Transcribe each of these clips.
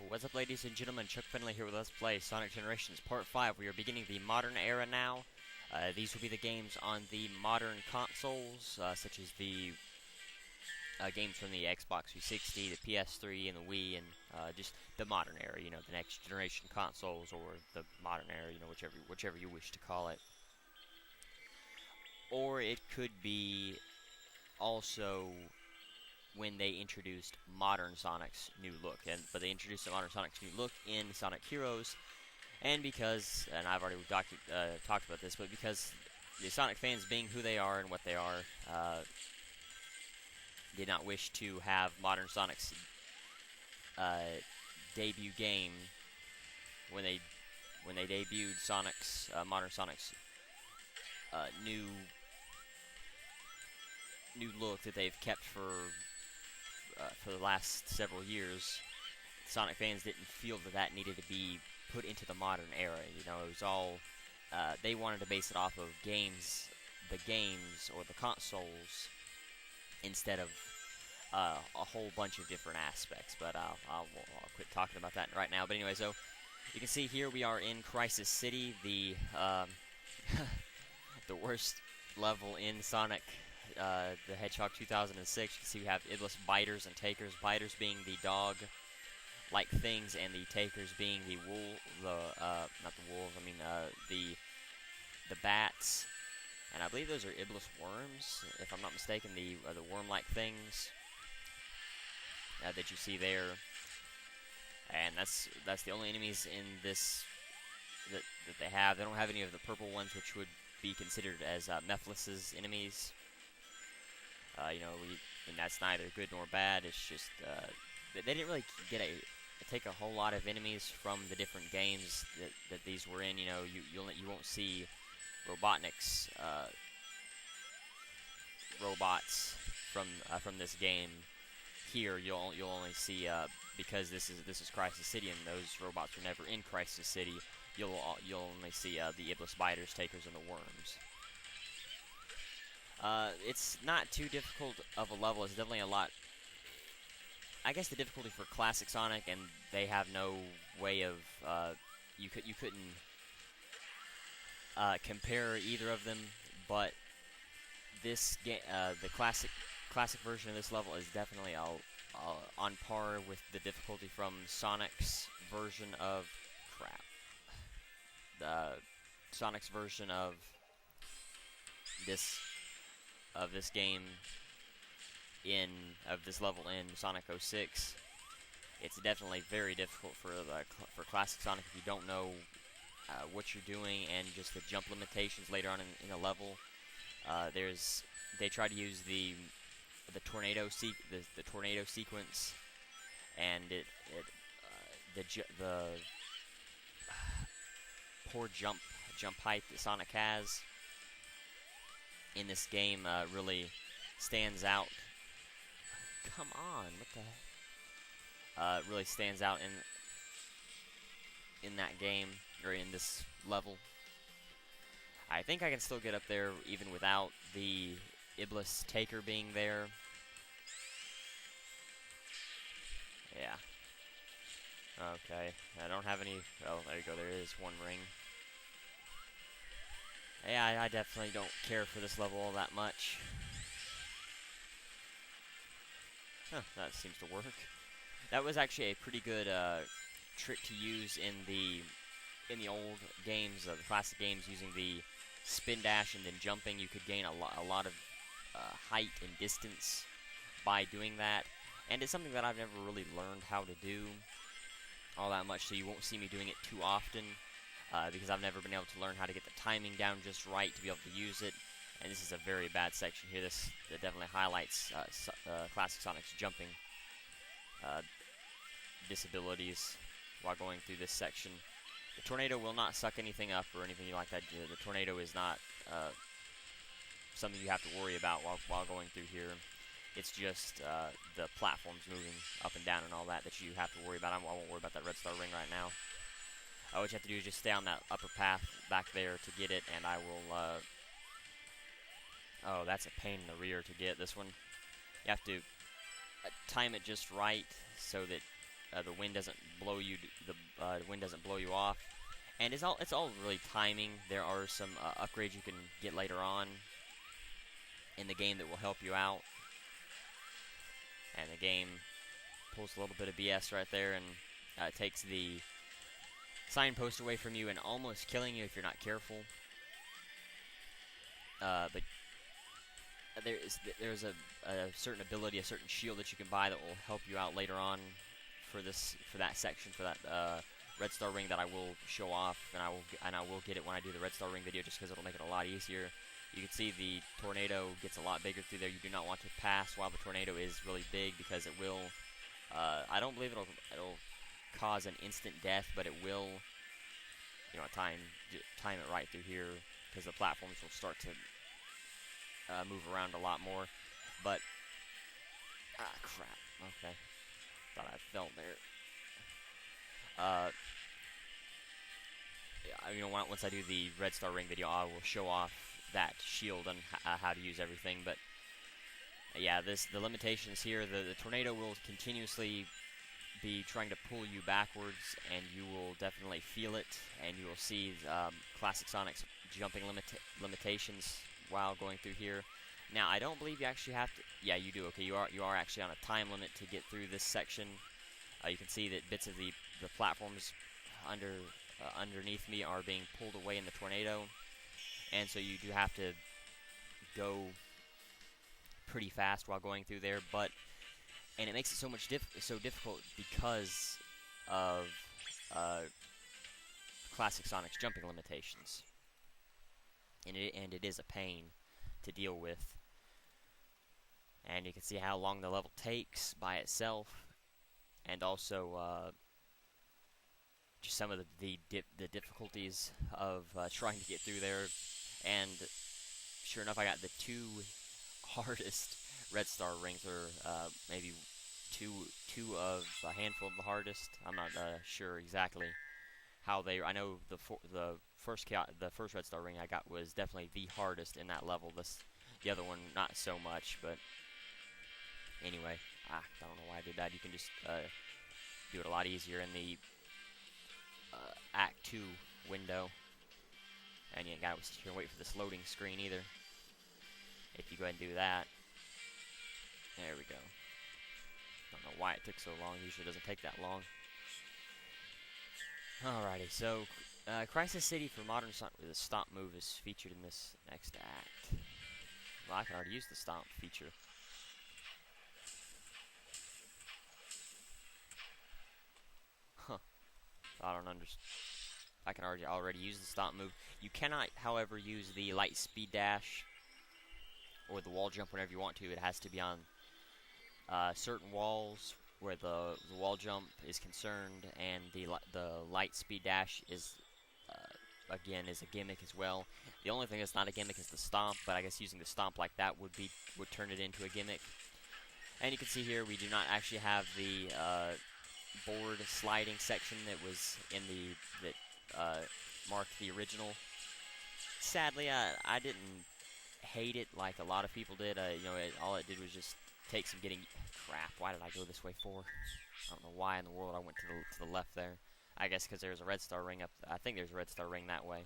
What's up, ladies and gentlemen? Chuck Finley here with Let's Play Sonic Generations Part 5. We are beginning the modern era now. These will be the games on the modern consoles, such as the games from the Xbox 360, the PS3, and the Wii, and just the modern era, you know, the next generation consoles, or the modern era, you know, whichever you wish to call it. Or it could be also when they introduced modern Sonic's new look, but they introduced the modern Sonic's new look in Sonic Heroes, and I've already talked about this, but because the Sonic fans, being who they are and what they are, did not wish to have modern Sonic's debut game when they debuted Sonic's modern Sonic's new look that they've kept for the last several years. Sonic fans didn't feel that needed to be put into the modern era. You know, it was all they wanted to base it off of the games or the consoles, instead of a whole bunch of different aspects. But I'll quit talking about that right now. But anyway, so you can see here we are in Crisis City, the the worst level in Sonic the Hedgehog 2006. You can see we have Iblis biters and takers. Biters being the dog-like things, and the takers being the not the wolves. I mean the bats, and I believe those are Iblis worms, if I'm not mistaken. The worm-like things that you see there, and that's the only enemies in this that they have. They don't have any of the purple ones, which would be considered as Mephiles' enemies. You know, and that's neither good nor bad. It's just they didn't really take a whole lot of enemies from the different games that these were in. You know, you won't see Robotnik's robots from this game here. You'll only see because this is Crisis City, and those robots were never in Crisis City. You'll only see the Iblis biters, takers, and the worms. It's not too difficult of a level. It's definitely a lot. I guess the difficulty for Classic Sonic, and they have no way of you couldn't compare either of them. But this game, the classic version of this level is definitely on par with the difficulty from Sonic's version of Sonic's version of this game of this level in Sonic 06. It's definitely very difficult for Classic Sonic if you don't know what you're doing, and just the jump limitations later on in a level. They try to use the tornado sequence, and the poor jump height that Sonic has in this game really stands out. Come on, what the heck? Really stands out in that game, or in this level. I think I can still get up there even without the Iblis Taker being there. Yeah. Okay, I don't have any. Oh, there you go. There is one ring. Yeah, I definitely don't care for this level all that much. Huh, that seems to work. That was actually a pretty good trick to use in the old games, the classic games, using the spin dash and then jumping. You could gain a lot of height and distance by doing that, and it's something that I've never really learned how to do all that much, so you won't see me doing it too often. Because I've never been able to learn how to get the timing down just right to be able to use it. And this is a very bad section here. That definitely highlights Classic Sonic's jumping disabilities while going through this section. The tornado will not suck anything up or anything like that. The tornado is not something you have to worry about while going through here. It's just the platforms moving up and down and all that you have to worry about. I won't worry about that red star ring right now. What you have to do is just stay on that upper path back there to get it, and I will, oh, that's a pain in the rear to get this one. You have to time it just right so that the wind doesn't blow you the wind doesn't blow you off. And it's all really timing. There are some upgrades you can get later on in the game that will help you out. And the game pulls a little bit of BS right there and takes the signpost away from you and almost killing you if you're not careful. But there's a certain ability, a certain shield that you can buy that will help you out later on for that section, for that red star ring that I will show off, and I will get it when I do the red star ring video, just because it'll make it a lot easier. You can see the tornado gets a lot bigger through there. You do not want to pass while the tornado is really big, because it will. I don't believe it'll cause an instant death, but it will. You know, time it right through here, because the platforms will start to move around a lot more. But crap. Okay, thought I fell there. You know, once I do the red star ring video, I will show off that shield and how to use everything. But yeah, the limitations here. The tornado will continuously be trying to pull you backwards, and you will definitely feel it, and you will see classic Sonic's jumping limitations while going through here. Now, I don't believe you actually have to. Yeah, you do. Okay, you are actually on a time limit to get through this section. You can see that bits of the platforms underneath me are being pulled away in the tornado, and so you do have to go pretty fast while going through there. And it makes it so difficult because of classic Sonic's jumping limitations, and it is a pain to deal with. And you can see how long the level takes by itself, and also just some of the difficulties of trying to get through there. And sure enough, I got the two hardest red star rings, or maybe two of a handful of the hardest. I'm not sure exactly how they. I know the first red star ring I got was definitely the hardest in that level. The other one not so much, but anyway, I don't know why I did that. You can just do it a lot easier in the Act 2 window, and you ain't got to sit here and wait for this loading screen either. If you go ahead and do that, there we go. Don't know why it took so long. Usually it doesn't take that long. Alrighty, so Crisis City for Modern Sonic with a stomp move is featured in this next act. Well, I can already use the stomp feature. Huh. I don't understand. I can already use the stomp move. You cannot, however, use the light speed dash or the wall jump whenever you want to. It has to be on certain walls where the wall jump is concerned, and the light speed dash is again is a gimmick as well. The only thing that's not a gimmick is the stomp, but I guess using the stomp like that would turn it into a gimmick. And you can see here we do not actually have the board sliding section that was in that marked the original. Sadly, I didn't hate it like a lot of people did. You know, all it did was just take some getting. Crap! Why did I go this way for? I don't know why in the world I went to the left there. I guess because there's a red star ring up. I think there's a red star ring that way.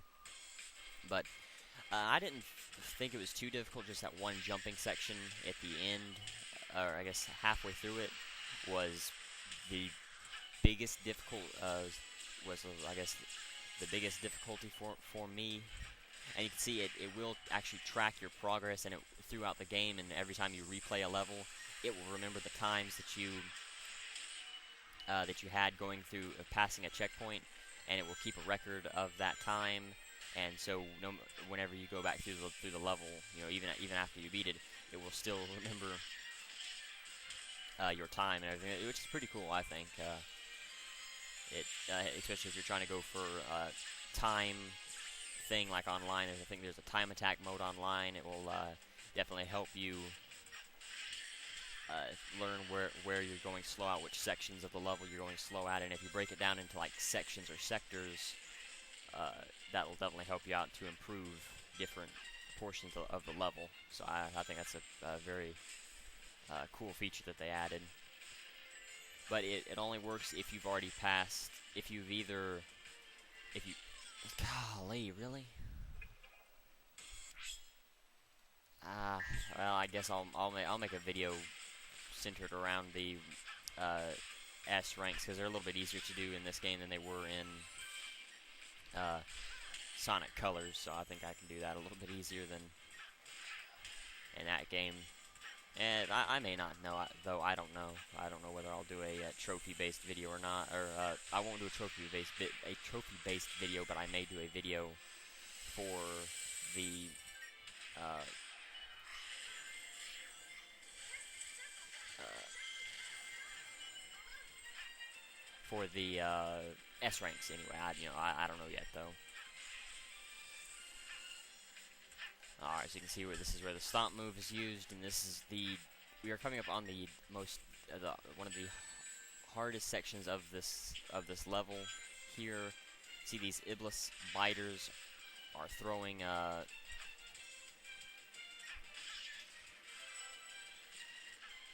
But I didn't think it was too difficult. Just that one jumping section at the end, or I guess halfway through it, was the biggest I guess the biggest difficulty for me. And you can see it will actually track your progress and throughout the game, and every time you replay a level, it will remember the times that you had going through passing a checkpoint, and it will keep a record of that time. And so whenever you go back through the level, you know, even after you beat it, it will still remember your time and everything, which is pretty cool, I think. Especially if you're trying to go for time thing like online. I think there's a time attack mode online. It will definitely help you learn where you're going slow at, which sections of the level you're going slow at, and if you break it down into like sections or sectors, that will definitely help you out to improve different portions of the level. So I think that's a very cool feature that they added. but it only works if you've already passed. If you, golly, really? Well, I guess I'll make a video centered around the S ranks, because they're a little bit easier to do in this game than they were in Sonic Colors, so I think I can do that a little bit easier than in that game. And I may not know, though. I don't know. I don't know whether I'll do a trophy-based video or not, or I won't do a trophy-based video, but I may do a video for the S ranks anyway. I don't know yet though. All right, so you can see where this is where the stomp move is used, and this is we are coming up on the one of the hardest sections of this level here. See, these Iblis biters are throwing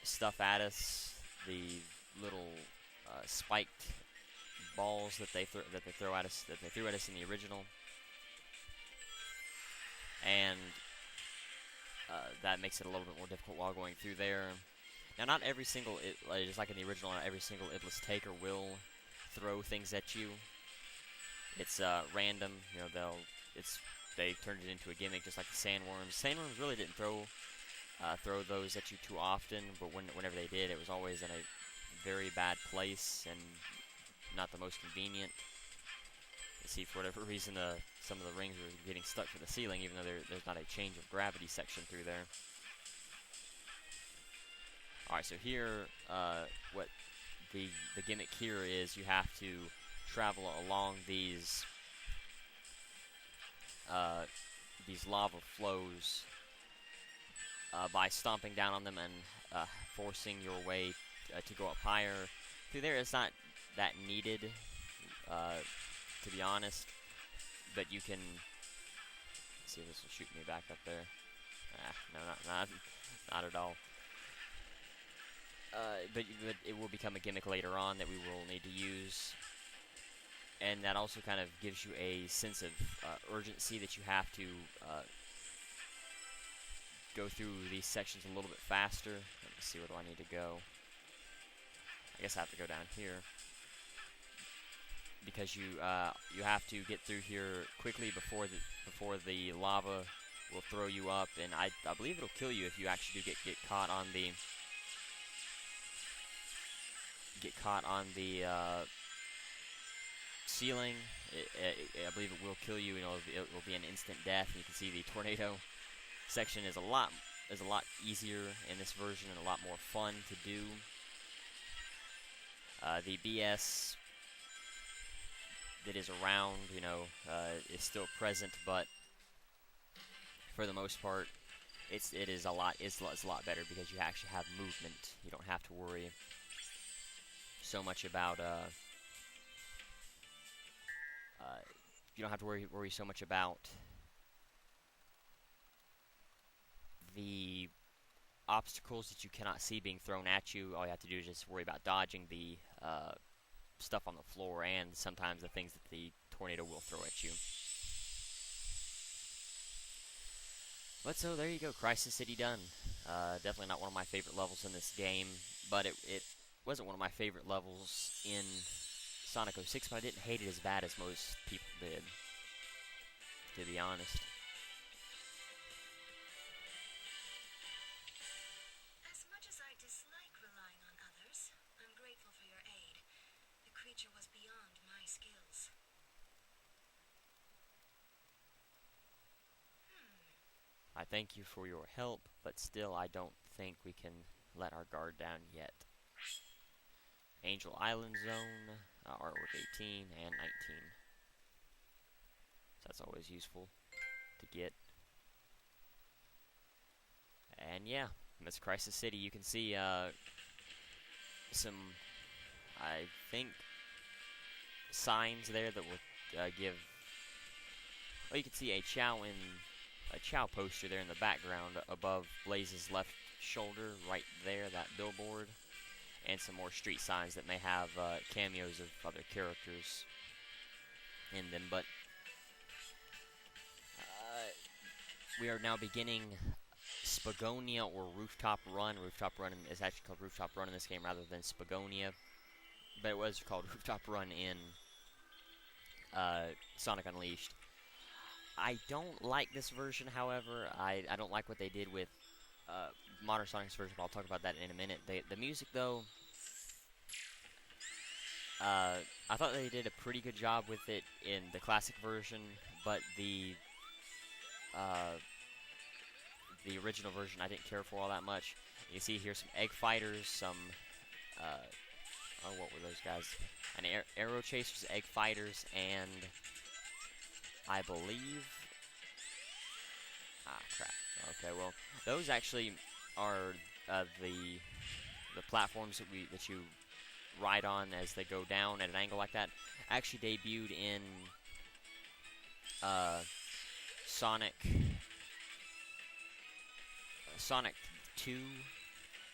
stuff at us. The little spiked balls that they throw at us, that they threw at us in the original, and that makes it a little bit more difficult while going through there. Now, not every single, just like in the original, not every single Iblis taker will throw things at you. It's random. You know, they turned it into a gimmick, just like the sandworms. Sandworms really didn't throw those at you too often, but whenever they did, it was always in a very bad place and not the most convenient. You see, for whatever reason, some of the rings are getting stuck to the ceiling, even though there's not a change of gravity section through there. Alright, so here, what the gimmick here is, you have to travel along these lava flows by stomping down on them and forcing your way to go up higher. Through there, it's not that needed, to be honest, but you can see if this will shoot me back up there. No, not at all. But it will become a gimmick later on that we will need to use, and that also kind of gives you a sense of urgency that you have to go through these sections a little bit faster. Let me see, where do I need to go? I guess I have to go down here, because you have to get through here quickly before the lava will throw you up, and I believe it'll kill you if you actually do get caught on the ceiling. I believe it will kill you. You know, it will be an instant death. And you can see the tornado section is a lot easier in this version and a lot more fun to do. The BS that is around, you know, is still present, but for the most part, it's a lot better, because you actually have movement. You don't have to worry so much about worry so much about the obstacles that you cannot see being thrown at you. All you have to do is just worry about dodging the stuff on the floor, and sometimes the things that the tornado will throw at you. But so there you go, Crisis City done. Definitely not one of my favorite levels in this game, but it wasn't one of my favorite levels in Sonic 06, but I didn't hate it as bad as most people did, to be honest. As much as I dislike relying on others, I'm grateful for your aid. The creature was beyond my skills. I thank you for your help, but still I don't think we can let our guard down yet. Angel Island Zone, artwork 18 and 19. So that's always useful to get. And yeah, that's Crisis City. You can see some, I think, signs there that will give. Well, you can see a Chow poster there in the background above Blaze's left shoulder, right there, that billboard. and some more street signs that may have cameos of other characters in them. But we are now beginning Spagonia or Rooftop Run. Rooftop Run is actually called Rooftop Run in this game rather than Spagonia, but it was called Rooftop Run in Sonic Unleashed. I don't like this version, however. I don't like what they did with Modern Sonic's version, but I'll talk about that in a minute. The music, though, I thought they did a pretty good job with it in the classic version, but the original version I didn't care for all that much. You see here some Egg Fighters, some, oh, what were those guys? An Arrow Chasers, Egg Fighters, and I believe, crap. Okay, well, those actually are the platforms that you ride on as they go down at an angle like that. Actually debuted in Sonic 2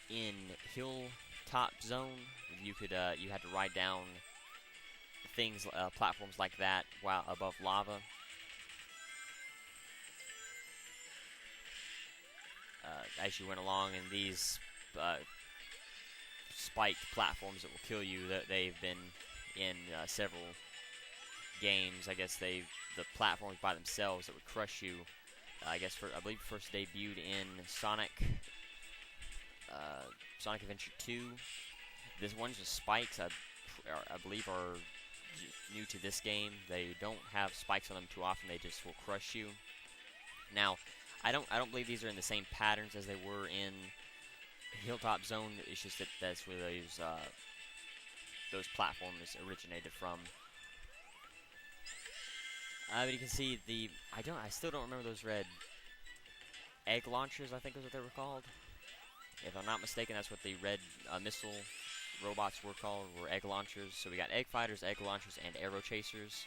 in Hilltop Zone. You had to ride down things, platforms like that while above lava. As you went along, and these spiked platforms that will kill you, they've been in several games. I guess the platforms by themselves that would crush you. I believe first debuted in Sonic Adventure 2. This one's with spikes. I believe are new to this game. They don't have spikes on them too often. They just will crush you. Now, I don't believe these are in the same patterns as they were in Hilltop Zone. It's just that that's where those platforms originated from. But you can see I still don't remember those red egg launchers, I think is what they were called. If I'm not mistaken, that's what the red missile robots were called, were egg launchers. So we got Egg Fighters, Egg Launchers, and Arrow Chasers.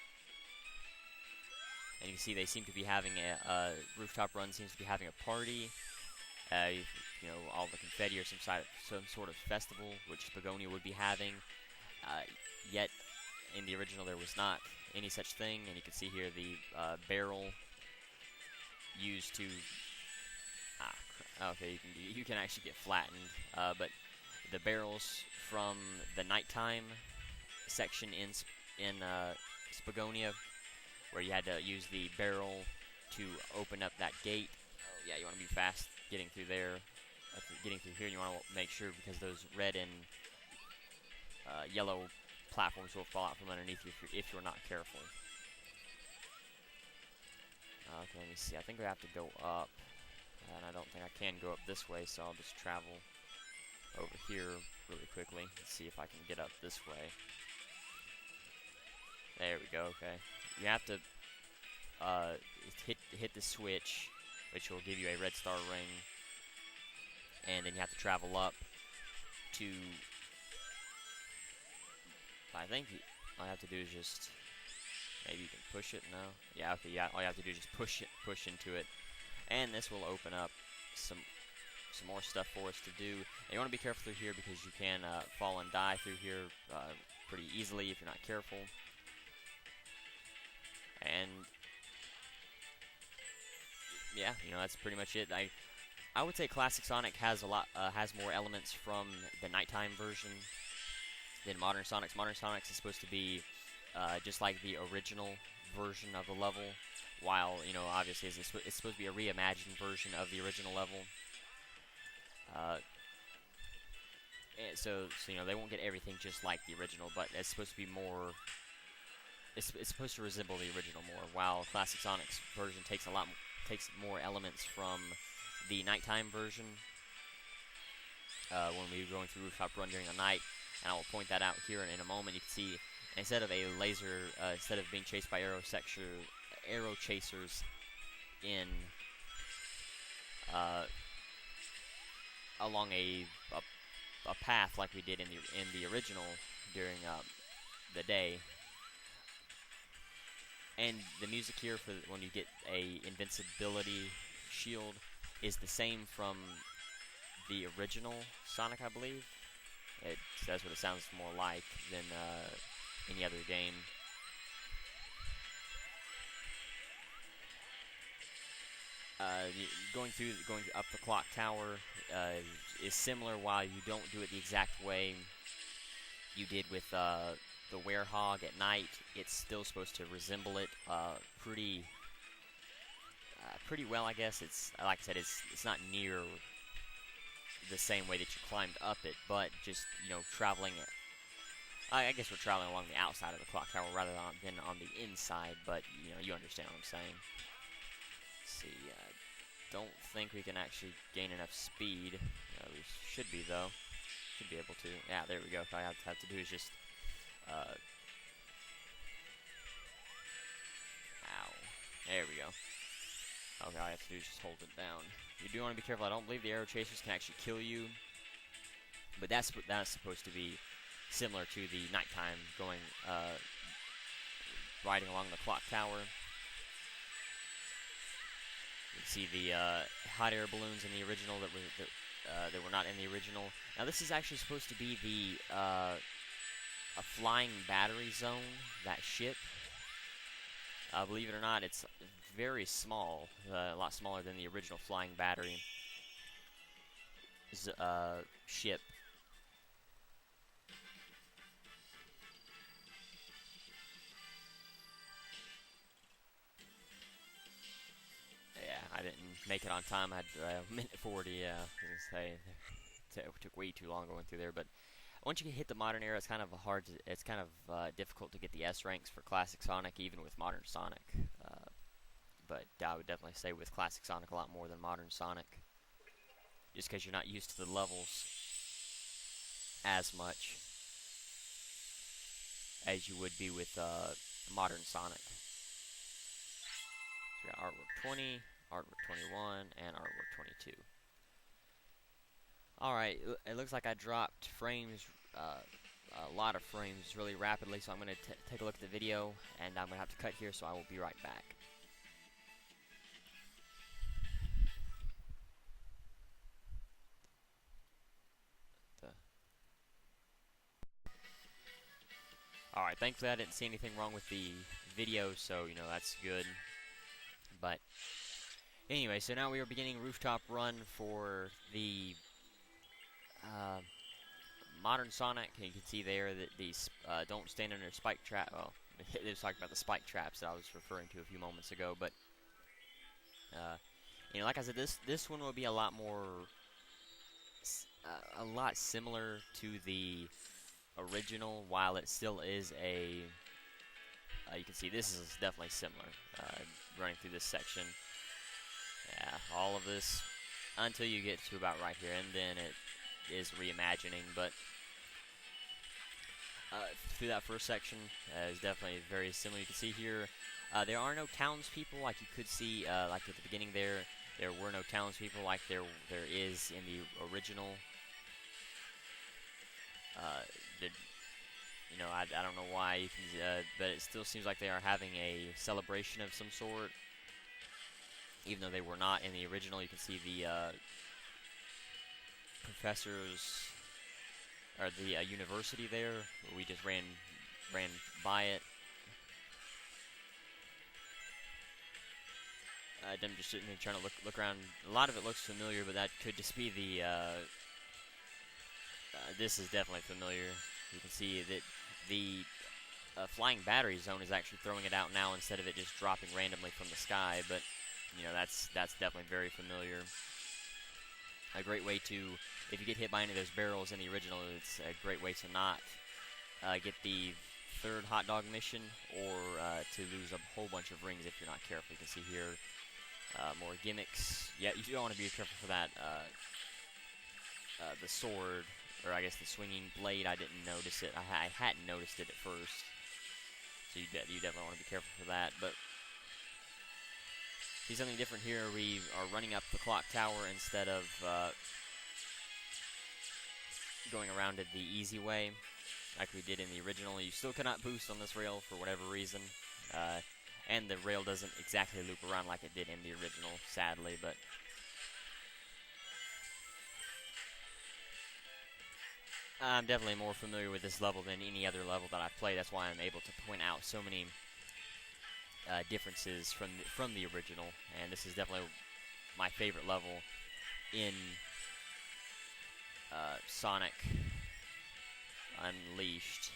And you can see they seem to be having Rooftop Run seems to be having a party. You know, all the confetti or some sort of festival, which Spagonia would be having. Yet, in the original, there was not any such thing. And you can see here the barrel used to... okay, you can actually get flattened. But the barrels from the nighttime section in Spagonia, where you had to use the barrel to open up that gate. Oh yeah, you want to be fast getting through there. Getting through here, you want to make sure, because those red and yellow platforms will fall out from underneath you if you're not careful. Okay, let me see. I think we have to go up, and I don't think I can go up this way, so I'll just travel over here really quickly and see if I can get up this way. There we go. Okay, you have to hit the switch, which will give you a red star ring, and then you have to travel up to... I think all you have to do is just... Maybe you can push it? No? Yeah, okay, yeah, all you have to do is just push into it. And this will open up some more stuff for us to do. And you want to be careful through here, because you can fall and die through here pretty easily if you're not careful. And yeah, you know, that's pretty much it. I would say Classic Sonic has has more elements from the nighttime version than Modern Sonic's. Modern Sonic's is supposed to be just like the original version of the level, while, you know, obviously it's supposed to be a reimagined version of the original level. So you know, they won't get everything just like the original, but it's supposed to be more... It's supposed to resemble the original more, while Classic Sonic's version takes more elements from the nighttime version when we were going through Rooftop Run during the night. And I will point that out here in a moment. You can see, instead of a laser, instead of being chased by arrow chasers in along a path like we did in the original during the day. And the music here for when you get a invincibility shield is the same from the original Sonic, I believe. That's what it sounds more like than any other game. Going up the clock tower is similar, while you don't do it the exact way you did with the werehog at night. It's still supposed to resemble it pretty well, I guess. It's like I said, it's not near the same way that you climbed up it, but just traveling. I guess we're traveling along the outside of the clock tower rather than on the inside, but you understand what I'm saying. Let's see. Don't think we can actually gain enough speed. We should be, though. Should be able to. Yeah, there we go. All I have to do is just ow. There we go. Okay, all I have to do is just hold it down. You do want to be careful. I don't believe the arrow chasers can actually kill you, but that's supposed to be similar to the nighttime going riding along the clock tower. You can see the hot air balloons in the original that were not in the original. Now this is actually supposed to be the a flying battery zone. That ship. Believe it or not, it's very small, a lot smaller than the original flying battery ship. Yeah, I didn't make it on time. I had a minute 40. Yeah, I was gonna say it took way too long going through there. But once you hit the modern era, it's kind of difficult to get the S ranks for Classic Sonic, even with Modern Sonic. But I would definitely say with Classic Sonic a lot more than Modern Sonic, just because you're not used to the levels as much as you would be with Modern Sonic. So we got artwork 20, artwork 21, and artwork 22. Alright, it looks like I dropped frames, a lot of frames really rapidly, so I'm going to take a look at the video, and I'm going to have to cut here, so I will be right back. Alright, thankfully I didn't see anything wrong with the video, so, that's good. But, anyway, so now we are beginning Rooftop Run for the Modern Sonic. You can see there that these don't stand under spike trap. Well, they was talking about the spike traps that I was referring to a few moments ago, but, like I said, this one will be a lot more, a lot similar to the original, while it still is a you can see this is definitely similar running through this section. Yeah, all of this until you get to about right here, and then it is reimagining, but through that first section is definitely very similar. You can see here there are no townspeople like you could see like at the beginning there were no townspeople like there is in the original. I don't know why, you can, but it still seems like they are having a celebration of some sort, even though they were not in the original. You can see the professors, or the university there. We just ran by it. I'm just sitting here trying to look around. A lot of it looks familiar, but that could just be the. This is definitely familiar. You can see that the flying battery zone is actually throwing it out now instead of it just dropping randomly from the sky. But that's definitely very familiar. A great way to, if you get hit by any of those barrels in the original, it's a great way to not get the third hot dog mission, or to lose a whole bunch of rings if you're not careful. You can see here more gimmicks. Yeah, you don't want to be careful for that. The sword, or I guess the swinging blade, I didn't notice it. I hadn't noticed it at first, so you definitely want to be careful for that. But see something different here. We are running up the clock tower instead of going around it the easy way, like we did in the original. You still cannot boost on this rail for whatever reason, and the rail doesn't exactly loop around like it did in the original, sadly, but. I'm definitely more familiar with this level than any other level that I've played. That's why I'm able to point out so many differences from the original. And this is definitely my favorite level in Sonic Unleashed.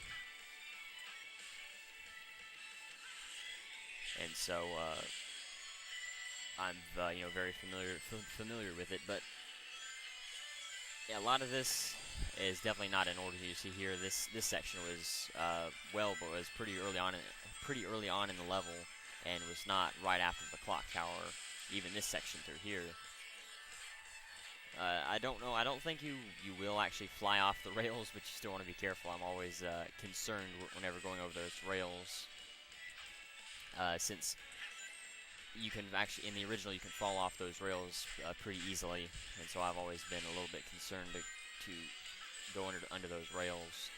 And so I'm very familiar with it. But yeah, a lot of this is definitely not in order. You see here, this section was but was pretty early on in the level, and was not right after the clock tower. Even this section through here. I don't know. I don't think you will actually fly off the rails, but you still want to be careful. I'm always concerned whenever going over those rails, since you can actually, in the original, you can fall off those rails pretty easily, and so I've always been a little bit concerned to go under those rails.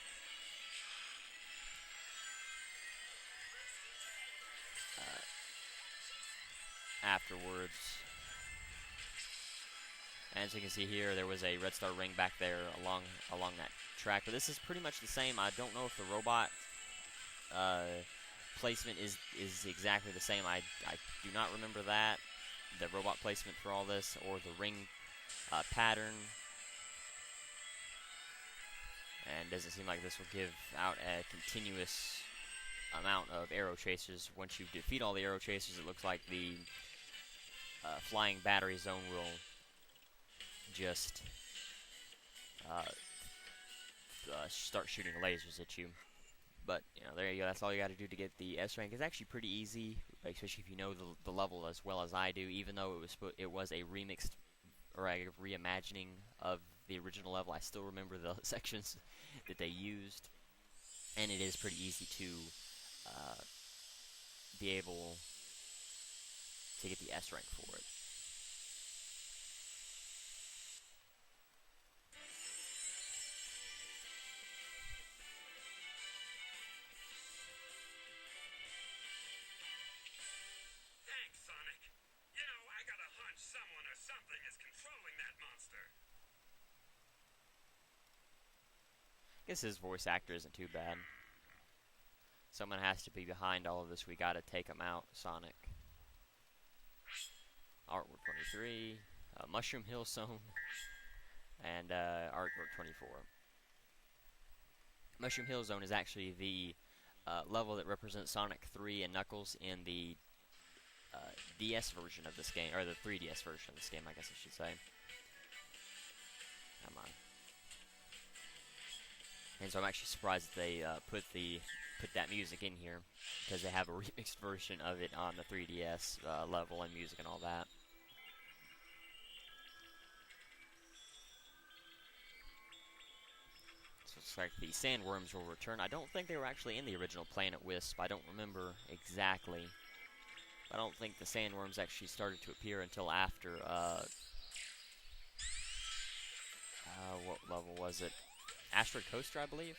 Afterwards. And as you can see here, there was a red star ring back there along that track. But this is pretty much the same. I don't know if the robot placement is exactly the same. I do not remember that, the robot placement for all this, or the ring pattern. And doesn't seem like this will give out a continuous amount of arrow chasers. Once you defeat all the arrow chasers, it looks like the flying battery zone will just start shooting lasers at you. But there you go. That's all you got to do to get the S rank. It's actually pretty easy, especially if you know the level as well as I do. Even though it was a remixed or a reimagining of the original level, I still remember the sections that they used, and it is pretty easy to be able to get the S rank for it. Thanks, Sonic. I got a hunch someone or something is controlling that monster. I guess his voice actor isn't too bad. Someone has to be behind all of this. We gotta take him out, Sonic. Artwork 23, Mushroom Hill Zone, and Artwork 24. Mushroom Hill Zone is actually the level that represents Sonic 3 and Knuckles in the DS version of this game, or the 3DS version of this game, I guess I should say. Come on. And so I'm actually surprised that they put that music in here, because they have a remixed version of it on the 3DS level and music and all that. So it's like the sandworms will return. I don't think they were actually in the original Planet Wisp. I don't remember exactly. I don't think the sandworms actually started to appear until after, what level was it? Asteroid Coaster, I believe?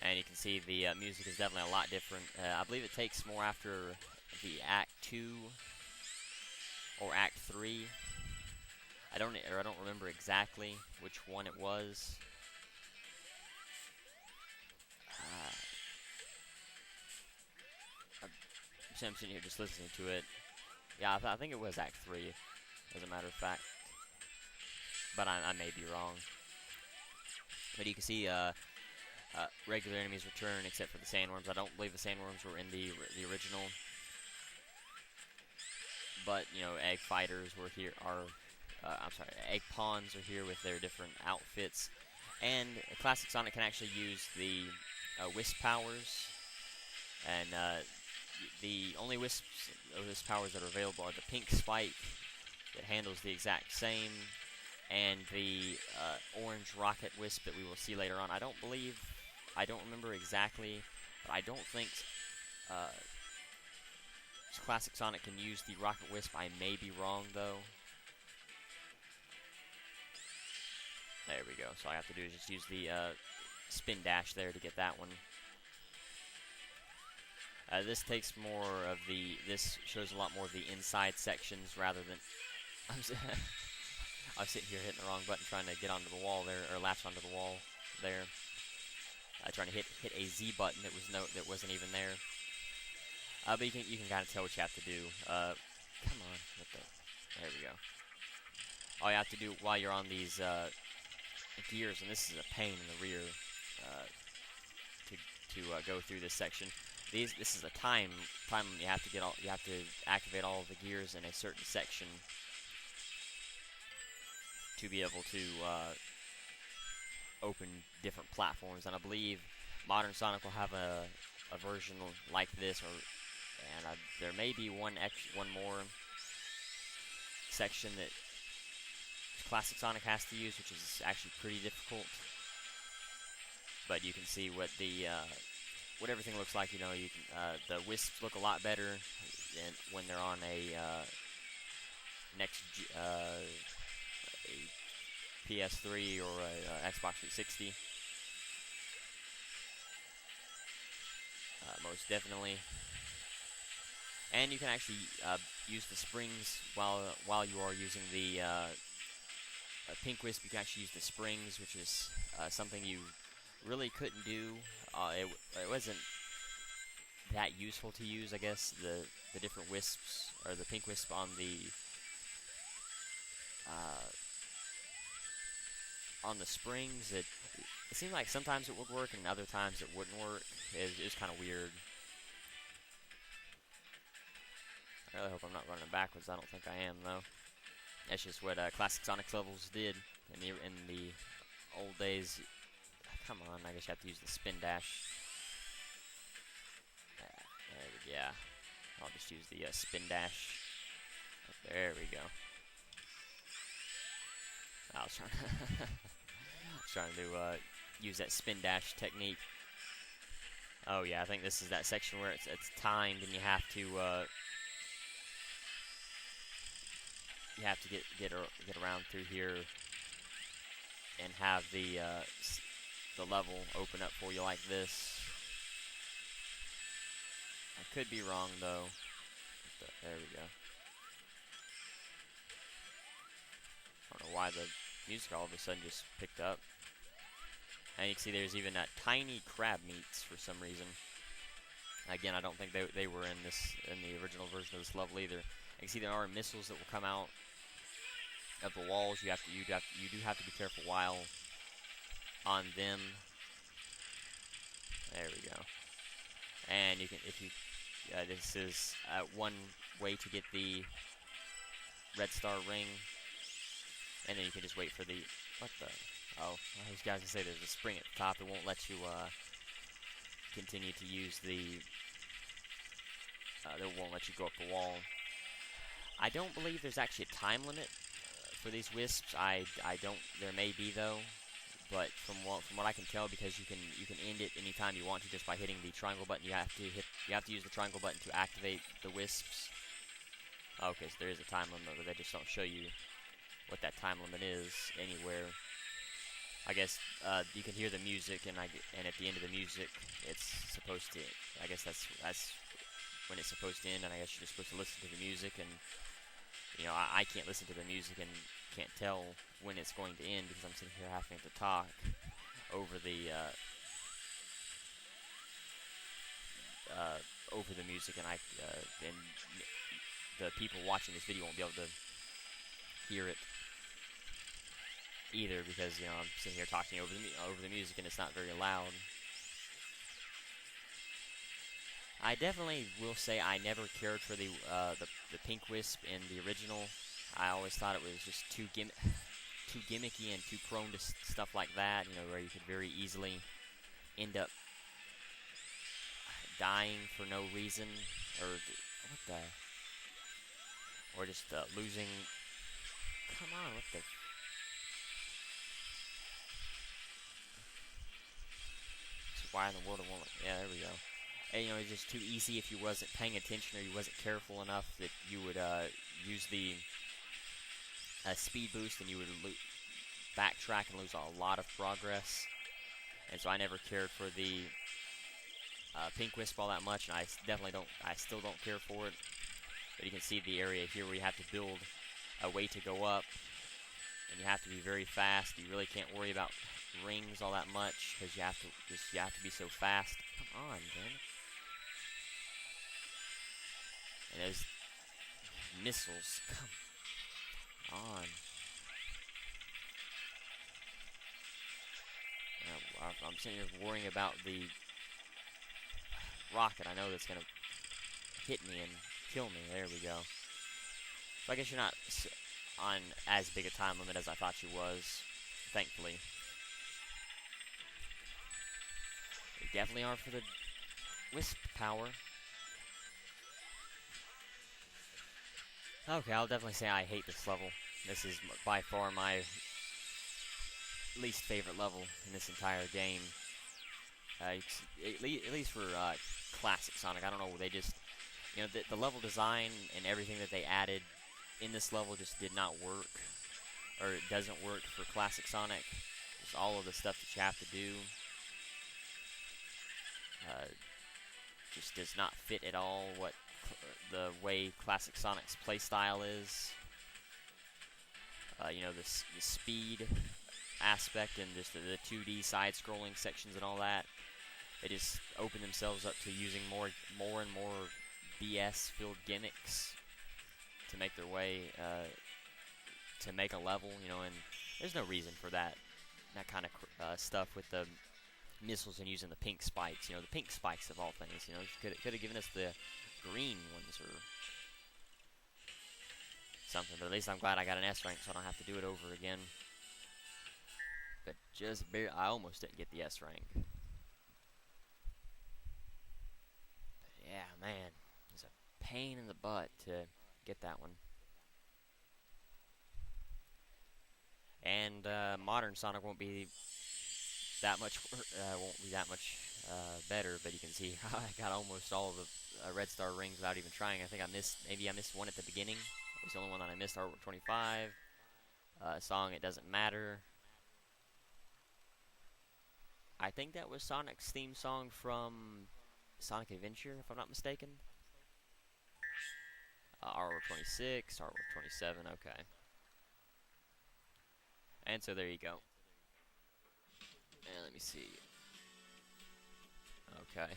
And you can see the music is definitely a lot different. I believe it takes more after the Act 2 or Act 3. I don't remember exactly which one it was. I'm sitting here just listening to it. Yeah, I think it was Act 3, as a matter of fact. But I may be wrong. But you can see regular enemies return, except for the sandworms. I don't believe the sandworms were in the original. But egg fighters were here. Egg pawns are here with their different outfits. And Classic Sonic can actually use the Wisp powers. And the only Wisp powers that are available are the pink spike that handles the exact same, and the orange rocket wisp that we will see later on. I don't remember exactly, but I don't think Classic Sonic can use the rocket wisp. I may be wrong, though. There we go. So all I have to do is just use the spin dash there to get that one. This takes more of this shows a lot more of the inside sections rather than... I was sitting here hitting the wrong button, trying to get onto the wall there, or latch onto the wall there. Trying to hit a Z button that wasn't even there. But you can kind of tell what you have to do. Come on, there we go. All you have to do while you're on these gears, and this is a pain in the rear to go through this section. This is a time limit. You have to activate all of the gears in a certain section to be able to open different platforms. And I believe Modern Sonic will have a version like this, and there may be one more section that Classic Sonic has to use, which is actually pretty difficult. But you can see what what everything looks like. You know, you can the wisps look a lot better when they're on a PS3 or a Xbox 360. Most definitely. And you can actually use the springs while you are using the pink wisp. You can actually use the springs, which is something you really couldn't do. It wasn't that useful to use, I guess. The different wisps, or the pink wisp on the springs. It seemed like sometimes it would work and other times it wouldn't work. It was kind of weird. I really hope I'm not running backwards. I don't think I am, though. That's just what Classic Sonic levels did in the old days. Come on, I guess you have to use the spin dash. Yeah, I'll just use the spin dash. There we go. I was trying to use that spin dash technique. Oh yeah, I think this is that section where it's timed and you have to get around through here and have the level open up for you like this. I could be wrong though. There we go. I don't know why the music all of a sudden just picked up. And you can see there's even tiny crab meats for some reason. Again, I don't think they were in the original version of this level either. You can see there are missiles that will come out of the walls. You do have to be careful while on them. There we go. And you can, this is one way to get the red star ring, and then you can just wait for the oh, I was going to say there's a spring at the top. It won't let you continue to use it won't let you go up the wall. I don't believe there's actually a time limit for these wisps. I don't. There may be though, but from what I can tell, because you can end it anytime you want to just by hitting the triangle button. You have to use the triangle button to activate the wisps. Okay, so there is a time limit, but they just don't show you what that time limit is anywhere. I guess you can hear the music, and at the end of the music, it's supposed to. I guess that's when it's supposed to end, and I guess you're just supposed to listen to the music. And you know, I can't listen to the music and can't tell when it's going to end because I'm sitting here having to talk over the music, and and the people watching this video won't be able to hear it either because, you know, I'm sitting here talking over the music and it's not very loud. I definitely will say I never cared for the pink wisp in the original. I always thought it was just too gimmicky and too prone to stuff like that, you know, where you could very easily end up dying for no reason, or just losing. Come on, what the? So why in the world it won't? Yeah, there we go. And, you know, it's just too easy if you wasn't paying attention or you wasn't careful enough that you would use the speed boost and you would backtrack and lose a lot of progress. And so I never cared for the pink wisp all that much, and I still don't care for it. But you can see the area here where you have to build a way to go up. and you have to be very fast. You really can't worry about rings all that much because you have to be so fast. Come on, man. And those missiles, come on. I'm sitting here worrying about the rocket. I know that's gonna hit me and kill me. There we go. So I guess you're not on as big a time limit as I thought you was, thankfully. We definitely are for the wisp power. Okay, I'll definitely say I hate this level. This is by far my least favorite level in this entire game. At least for classic Sonic. I don't know, they just, you know, the level design and everything that they added in this level just did not work, or it doesn't work for classic Sonic. Just all of the stuff that you have to do just does not fit at all what the way classic Sonic's playstyle is. You know, the speed aspect and just the 2D side-scrolling sections and all that. They just open themselves up to using more and more BS-filled gimmicks to make their way to make a level, you know, and there's no reason for that kind of stuff with the missiles and using the pink spikes. You know, the pink spikes of all things. You know, could have given us the green ones or something. But at least I'm glad I got an S rank, so I don't have to do it over again. But just barely, I almost didn't get the S rank. But yeah, man, it's a pain in the butt to get that one. And modern Sonic won't be that much better. But you can see I got almost all of the red star rings without even trying. I think maybe I missed one at the beginning. It was the only one that I missed. Artwork 25. Song It Doesn't Matter. I think that was Sonic's theme song from Sonic Adventure, if I'm not mistaken. Artwork 26, Artwork 27, okay. And so there you go. And let me see. Okay.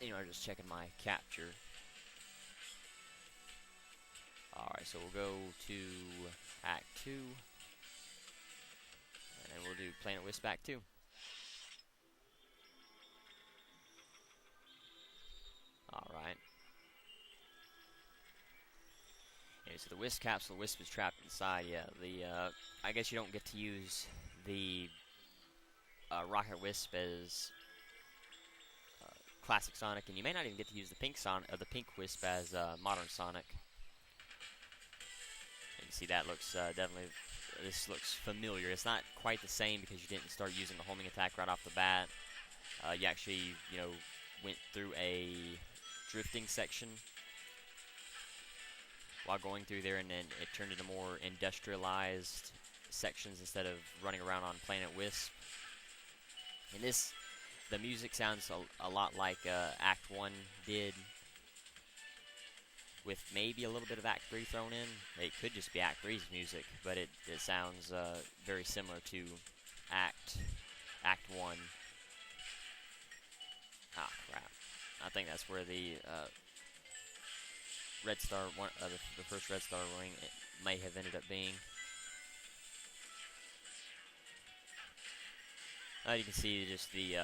You know, I'm just checking my capture. Alright, so we'll go to Act 2. And we'll do Planet Wisp Act 2. Alright. Okay, so the Wisp capsule, the Wisp is trapped inside, yeah. I guess you don't get to use the Rocket Wisp as classic Sonic, and you may not even get to use the pink Wisp as modern Sonic. And you see that looks definitely, this looks familiar. It's not quite the same because you didn't start using the homing attack right off the bat. You actually, you know, went through a drifting section while going through there, and then it turned into more industrialized sections instead of running around on Planet Wisp. And this, the music sounds a lot like Act 1 did, with maybe a little bit of Act 3 thrown in. It could just be Act 3's music, but it sounds very similar to Act 1. Ah, crap. I think that's where the Red Star, the first Red Star ring, it may have ended up being. You can see just the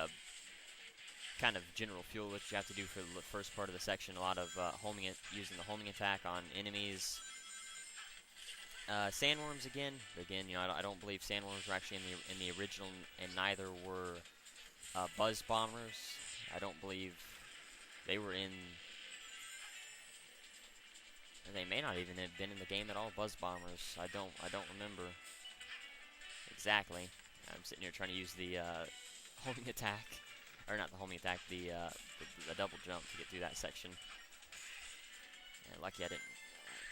kind of general fuel that you have to do for the first part of the section. A lot of using the homing attack on enemies. Sandworms again. Again, you know, I don't believe sandworms were actually in the original, and neither were buzz bombers. I don't believe they were in. They may not even have been in the game at all. Buzz bombers. I don't remember exactly. I'm sitting here trying to use the homing attack, or not the homing attack, the double jump to get through that section. And lucky I didn't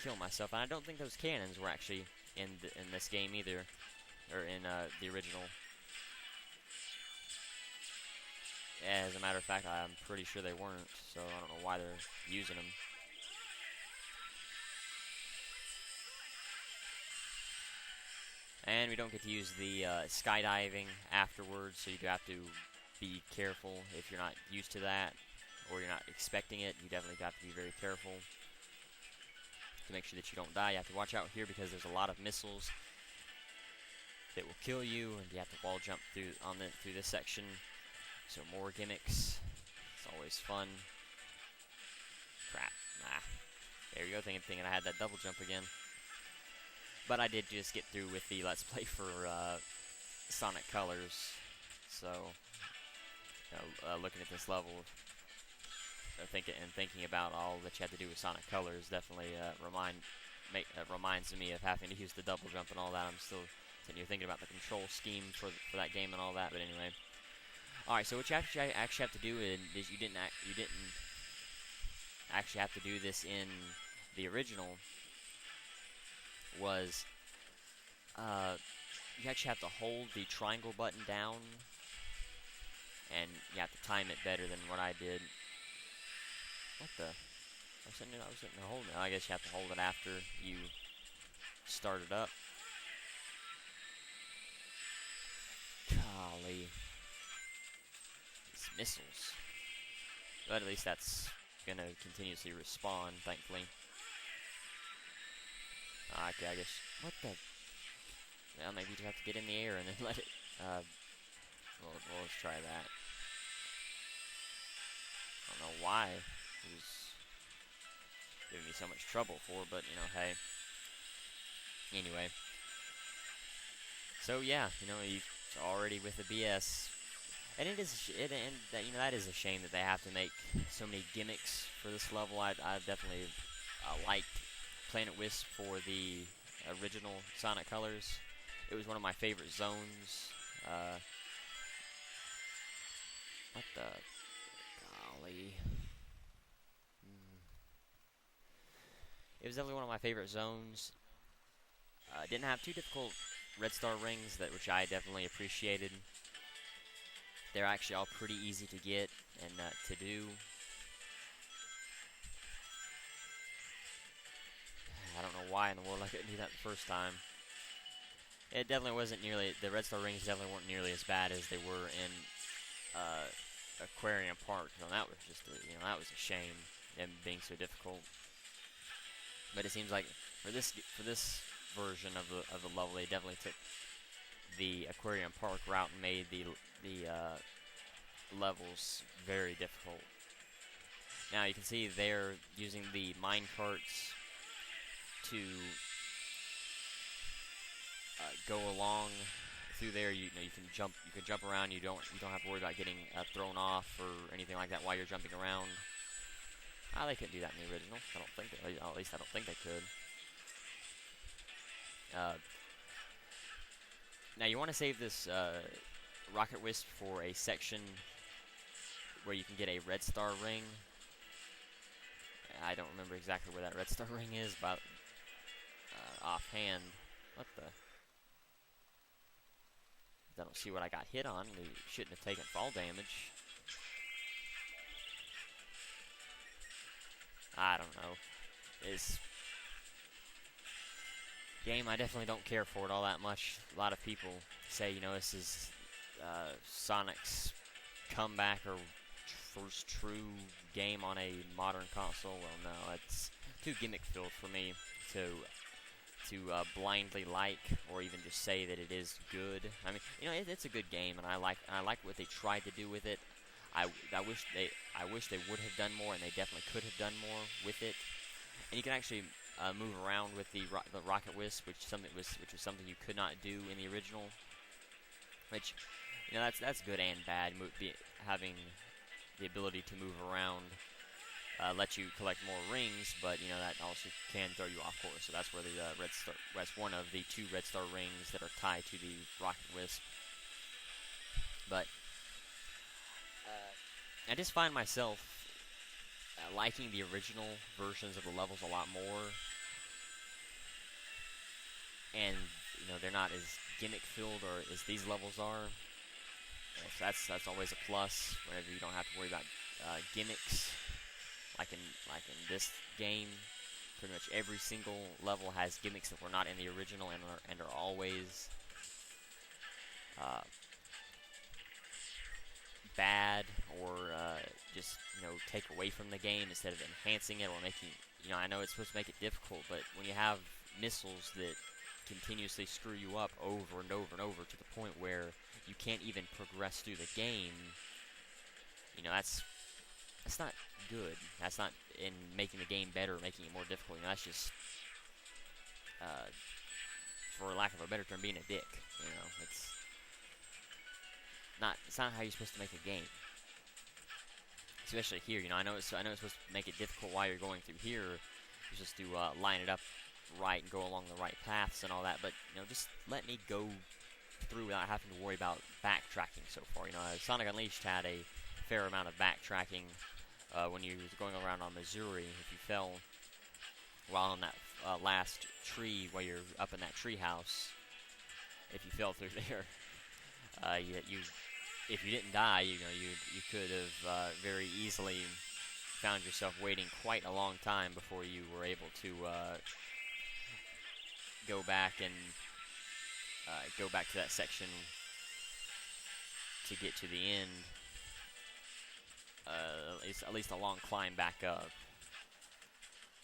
kill myself. And I don't think those cannons were actually in this game either, or in the original. As a matter of fact, I'm pretty sure they weren't. So I don't know why they're using them. And we don't get to use the skydiving afterwards, so you do have to be careful if you're not used to that, or you're not expecting it. You definitely have to be very careful to make sure that you don't die. You have to watch out here because there's a lot of missiles that will kill you, and you have to wall jump through this section. So more gimmicks. It's always fun. Crap. Nah. There we go. Thinking I had that double jump again. But I did just get through with the Let's Play for Sonic Colors. So, looking at this level, thinking about all that you have to do with Sonic Colors definitely reminds me of having to use the double jump and all that. I'm still thinking about the control scheme for that game and all that. But anyway, all right. So what you actually have to do is you didn't actually have to do this in the original. Was you actually have to hold the triangle button down, and you have to time it better than what I did. What the? I was sitting there holding it. I guess you have to hold it after you start it up. Golly. These missiles. But at least that's gonna continuously respawn, thankfully. Okay, I guess. What the? Well, maybe you just have to get in the air and then let it. Well, let's try that. I don't know why it was giving me so much trouble for, but hey. Anyway. So yeah, you're already with the BS, and that is a shame that they have to make so many gimmicks for this level. I definitely liked Planet Wisp for the original Sonic Colors. It was one of my favorite zones. What the golly? It was definitely one of my favorite zones. Didn't have too difficult red star rings, which I definitely appreciated. They're actually all pretty easy to get and to do. I don't know why in the world I couldn't do that the first time. It definitely wasn't the red star rings definitely weren't nearly as bad as they were in Aquarium Park. So that was just that was a shame, them being so difficult. But it seems like for this version of the level, they definitely took the Aquarium Park route and made the levels very difficult. Now you can see they're using the mine carts to go along through there. You can jump around. You don't have to worry about getting thrown off or anything like that while you're jumping around. They couldn't do that in the original. I don't think at least I don't think they could. Now you want to save this Rocket Wisp for a section where you can get a red star ring. I don't remember exactly where that red star ring is, but offhand, what the? I don't see what I got hit on. We shouldn't have taken fall damage. I don't know. This game, I definitely don't care for it all that much. A lot of people say, this is Sonic's comeback or first true game on a modern console. Well, no, it's too gimmick-filled for me to blindly like or even just say that it is good. I mean, it's a good game, and I like what they tried to do with it. I wish they would have done more, and they definitely could have done more with it. And you can actually move around with the Rocket Wisp, which was something you could not do in the original. Which, that's good and bad. Having the ability to move around lets you collect more rings, but that also can throw you off course. So that's where the red star. That's one of the 2 red star rings that are tied to the Rocket Wisp. But I just find myself liking the original versions of the levels a lot more, and they're not as gimmick-filled or as these levels are. So that's always a plus whenever you don't have to worry about gimmicks, like in this game, pretty much every single level has gimmicks that were not in the original and are always bad or just take away from the game instead of enhancing it or making. I know it's supposed to make it difficult, but when you have missiles that continuously screw you up over and over and over to the point where you can't even progress through the game, that's not good. That's not in making the game better, making it more difficult. That's just, for lack of a better term, being a dick. It's not how you're supposed to make a game. Especially here, I know it's supposed to make it difficult while you're going through here. It's just to line it up right and go along the right paths and all that. But just let me go through without having to worry about backtracking so far. Sonic Unleashed had a fair amount of backtracking when you was going around on Missouri. If you fell while on that last tree, while you're up in that tree house, if you fell through there, if you didn't die, you could have very easily found yourself waiting quite a long time before you were able to go back to that section to get to the end. At least a long climb back up.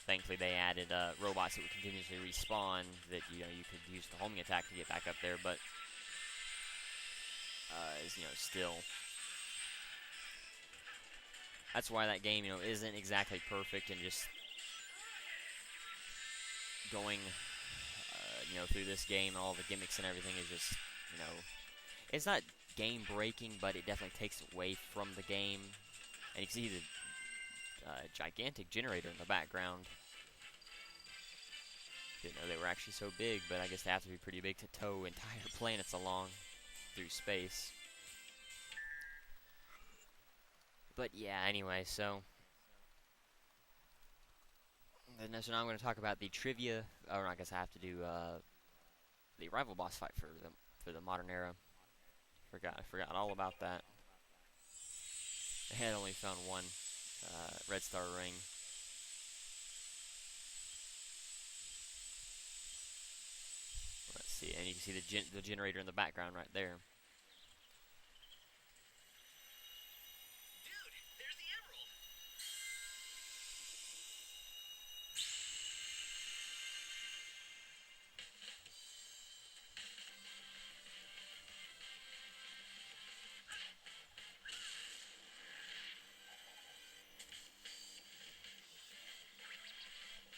Thankfully, they added robots that would continuously respawn that you could use the homing attack to get back up there, but still, that's why that game isn't exactly perfect, and just going through this game, all the gimmicks and everything is just it's not game breaking, but it definitely takes away from the game. And you can see the gigantic generator in the background. Didn't know they were actually so big, but I guess they have to be pretty big to tow entire planets along through space. But yeah, anyway, so now I'm going to talk about the trivia. Or I guess I have to do the rival boss fight for the modern era. I forgot all about that. I had only found one red star ring. Let's see, and you can see the generator in the background right there. Dude, there's the emerald.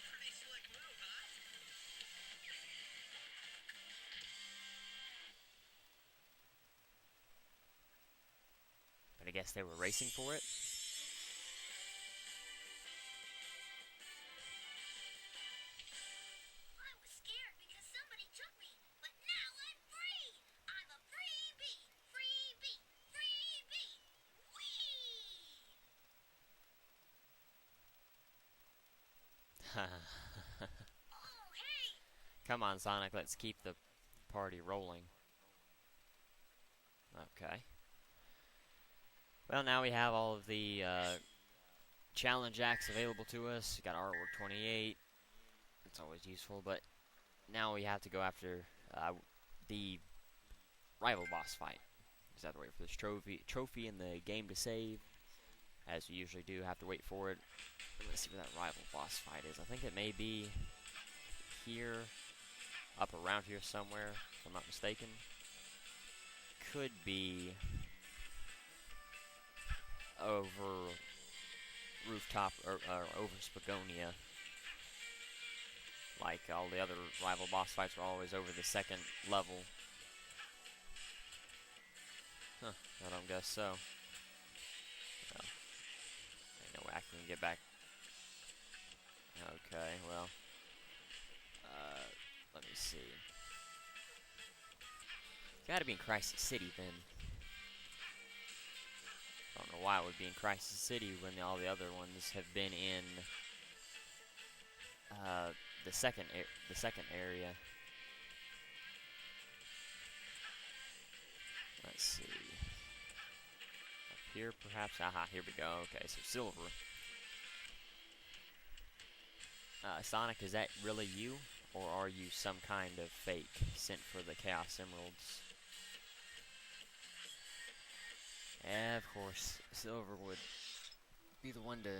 Pretty slick move, huh? But I guess they were racing for it. I was scared because somebody took me, but now I'm free! I'm a free bee! Free bee! Free bee! Whee! Oh, hey! Come on, Sonic, let's keep the party rolling. Okay. Well, now we have all of the challenge acts available to us. We got Artwork 28. It's always useful, but now we have to go after the rival boss fight. Just have to wait for this trophy in the game to save, as we usually do. Have to wait for it. Let's see where that rival boss fight is. I think it may be here, up around here somewhere, if I'm not mistaken. Could be over Rooftop or over Spagonia. Like all the other rival boss fights are always over the second level. Huh, I don't guess so. Well, ain't no way I can get back. Okay, well. Let me see. It's gotta be in Crisis City then. I don't know why it would be in Crisis City when all the other ones have been in the second area. Let's see. Up here, perhaps. Aha, here we go. Okay, so silver. Sonic, is that really you? Or are you some kind of fake sent for the Chaos Emeralds? And of course, Silver would be the one to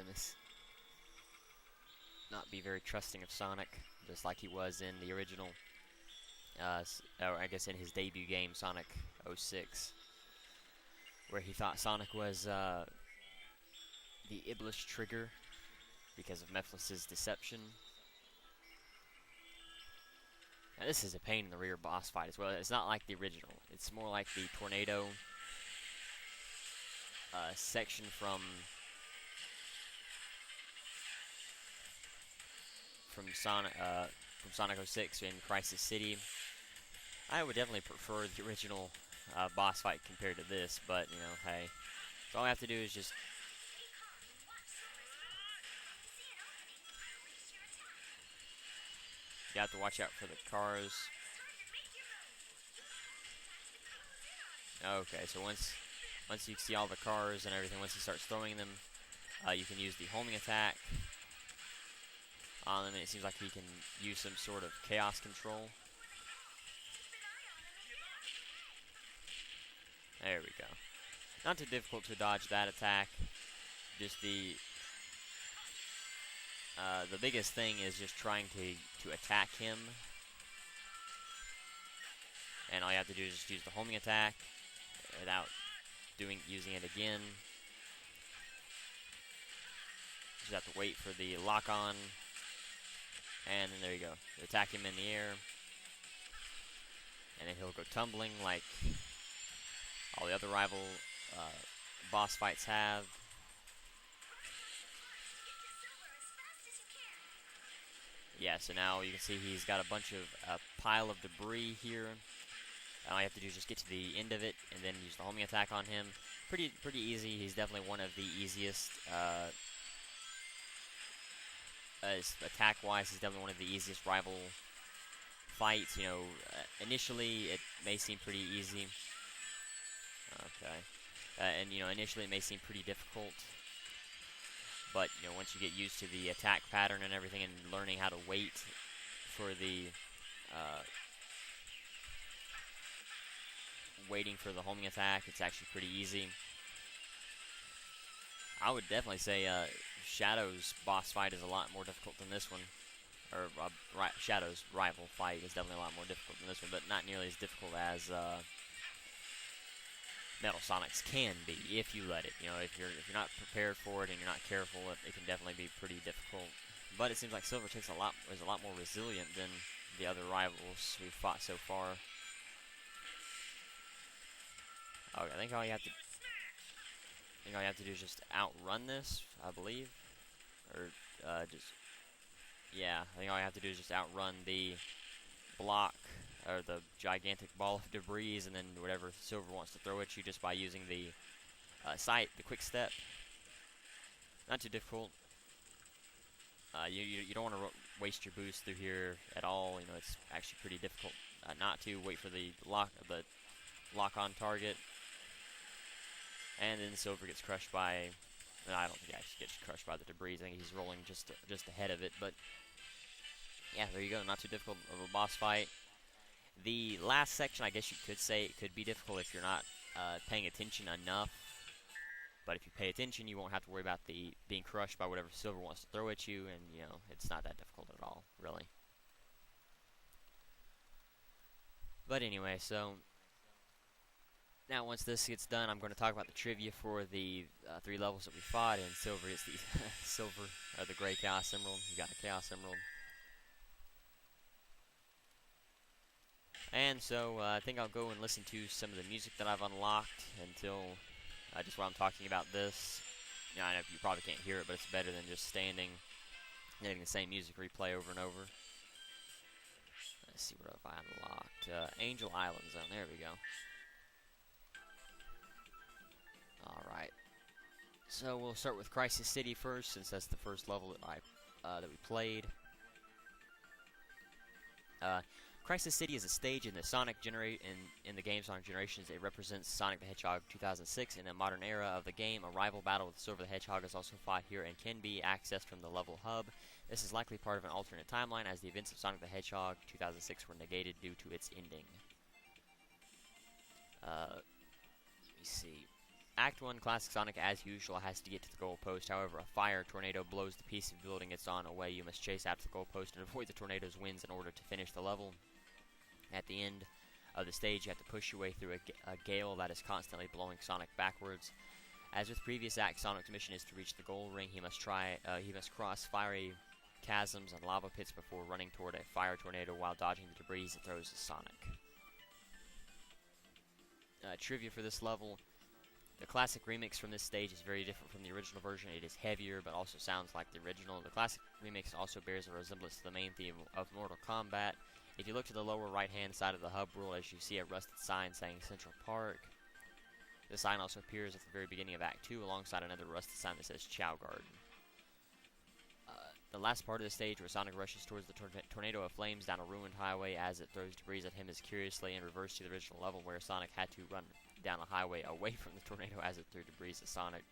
not be very trusting of Sonic, just like he was in the original, or I guess in his debut game, Sonic 06, where he thought Sonic was the Iblis trigger because of Mephiles' deception. Now this is a pain in the rear boss fight as well. It's not like the original. It's more like the tornado section from Sonic 06 in Crisis City. I would definitely prefer the original boss fight compared to this, but you know, hey, so all we have to do is just you have to watch out for the cars. Okay, so once you see all the cars and everything, once he starts throwing them, you can use the homing attack on them, and it seems like he can use some sort of chaos control. There we go. Not too difficult to dodge that attack. Just the biggest thing is just trying to attack him. And all you have to do is just use the homing attack without using it again. Just have to wait for the lock on. And then there you go. Attack him in the air. And then he'll go tumbling like all the other rival boss fights have. Yeah, so now you can see he's got a bunch of pile of debris here. All you have to do is just get to the end of it and then use the homing attack on him. Pretty easy. He's definitely one of the easiest. Attack-wise, he's definitely one of the easiest rival fights. You know, initially it may seem pretty easy. Okay. And you know, initially it may seem pretty difficult. But you know, once you get used to the attack pattern and everything, and learning how to wait for the waiting for the homing attack, it's actually pretty easy. I would definitely say Shadow's boss fight is a lot more difficult than this one. Or Shadow's rival fight is definitely a lot more difficult than this one, but not nearly as difficult as Metal Sonic's can be if you let it. You know, if you're not prepared for it and you're not careful, it can definitely be pretty difficult. But it seems like Silver is a lot more resilient than the other rivals we've fought so far. Okay, I think all you have to do is just outrun this, I believe, or I think all you have to do is just outrun the block or the gigantic ball of debris, and then whatever Silver wants to throw at you, just by using the the quick step. Not too difficult. You don't want to waste your boost through here at all. You know, it's actually pretty difficult not to wait for the lock on target. And then Silver gets crushed by. No, I don't think he actually gets crushed by the debris. I think he's rolling just ahead of it. But yeah, there you go. Not too difficult of a boss fight. The last section, I guess you could say it could be difficult if you're not paying attention enough. But if you pay attention, you won't have to worry about being crushed by whatever Silver wants to throw at you, and you know, it's not that difficult at all, really. But anyway, so now once this gets done, I'm going to talk about the trivia for the 3 levels that we fought, and Silver is the Silver, or the Gray Chaos Emerald. You got a Chaos Emerald. And so I think I'll go and listen to some of the music that I've unlocked until just while I'm talking about this. You know, I know you probably can't hear it, but it's better than just standing and getting the same music replay over and over. Let's see what have I unlocked. Angel Island Zone. There we go. Alright. So we'll start with Crisis City first, since that's the first level that we played. Crisis City is a stage in the in the game Sonic Generations. It represents Sonic the Hedgehog 2006 in the modern era of the game. A rival battle with Silver the Hedgehog is also fought here and can be accessed from the level hub. This is likely part of an alternate timeline, as the events of Sonic the Hedgehog 2006 were negated due to its ending. Let me see. Act 1, Classic Sonic, as usual, has to get to the goal post. However, a fire tornado blows the piece of building it's on away. You must chase after the goal post and avoid the tornado's winds in order to finish the level. At the end of the stage, you have to push your way through a gale that is constantly blowing Sonic backwards. As with previous acts, Sonic's mission is to reach the goal ring. He must cross fiery chasms and lava pits before running toward a fire tornado while dodging the debris it throws at Sonic. Trivia for this level. The classic remix from this stage is very different from the original version. It is heavier, but also sounds like the original. The classic remix also bears a resemblance to the main theme of Mortal Kombat. If you look to the lower right-hand side of the hub world, as you see a rusted sign saying Central Park. The sign also appears at the very beginning of Act 2, alongside another rusted sign that says Chow Garden. The last part of the stage, where Sonic rushes towards the tornado of flames down a ruined highway as it throws debris at him, is curiously in reverse to the original level, where Sonic had to run down a highway away from the tornado as it threw debris at Sonic.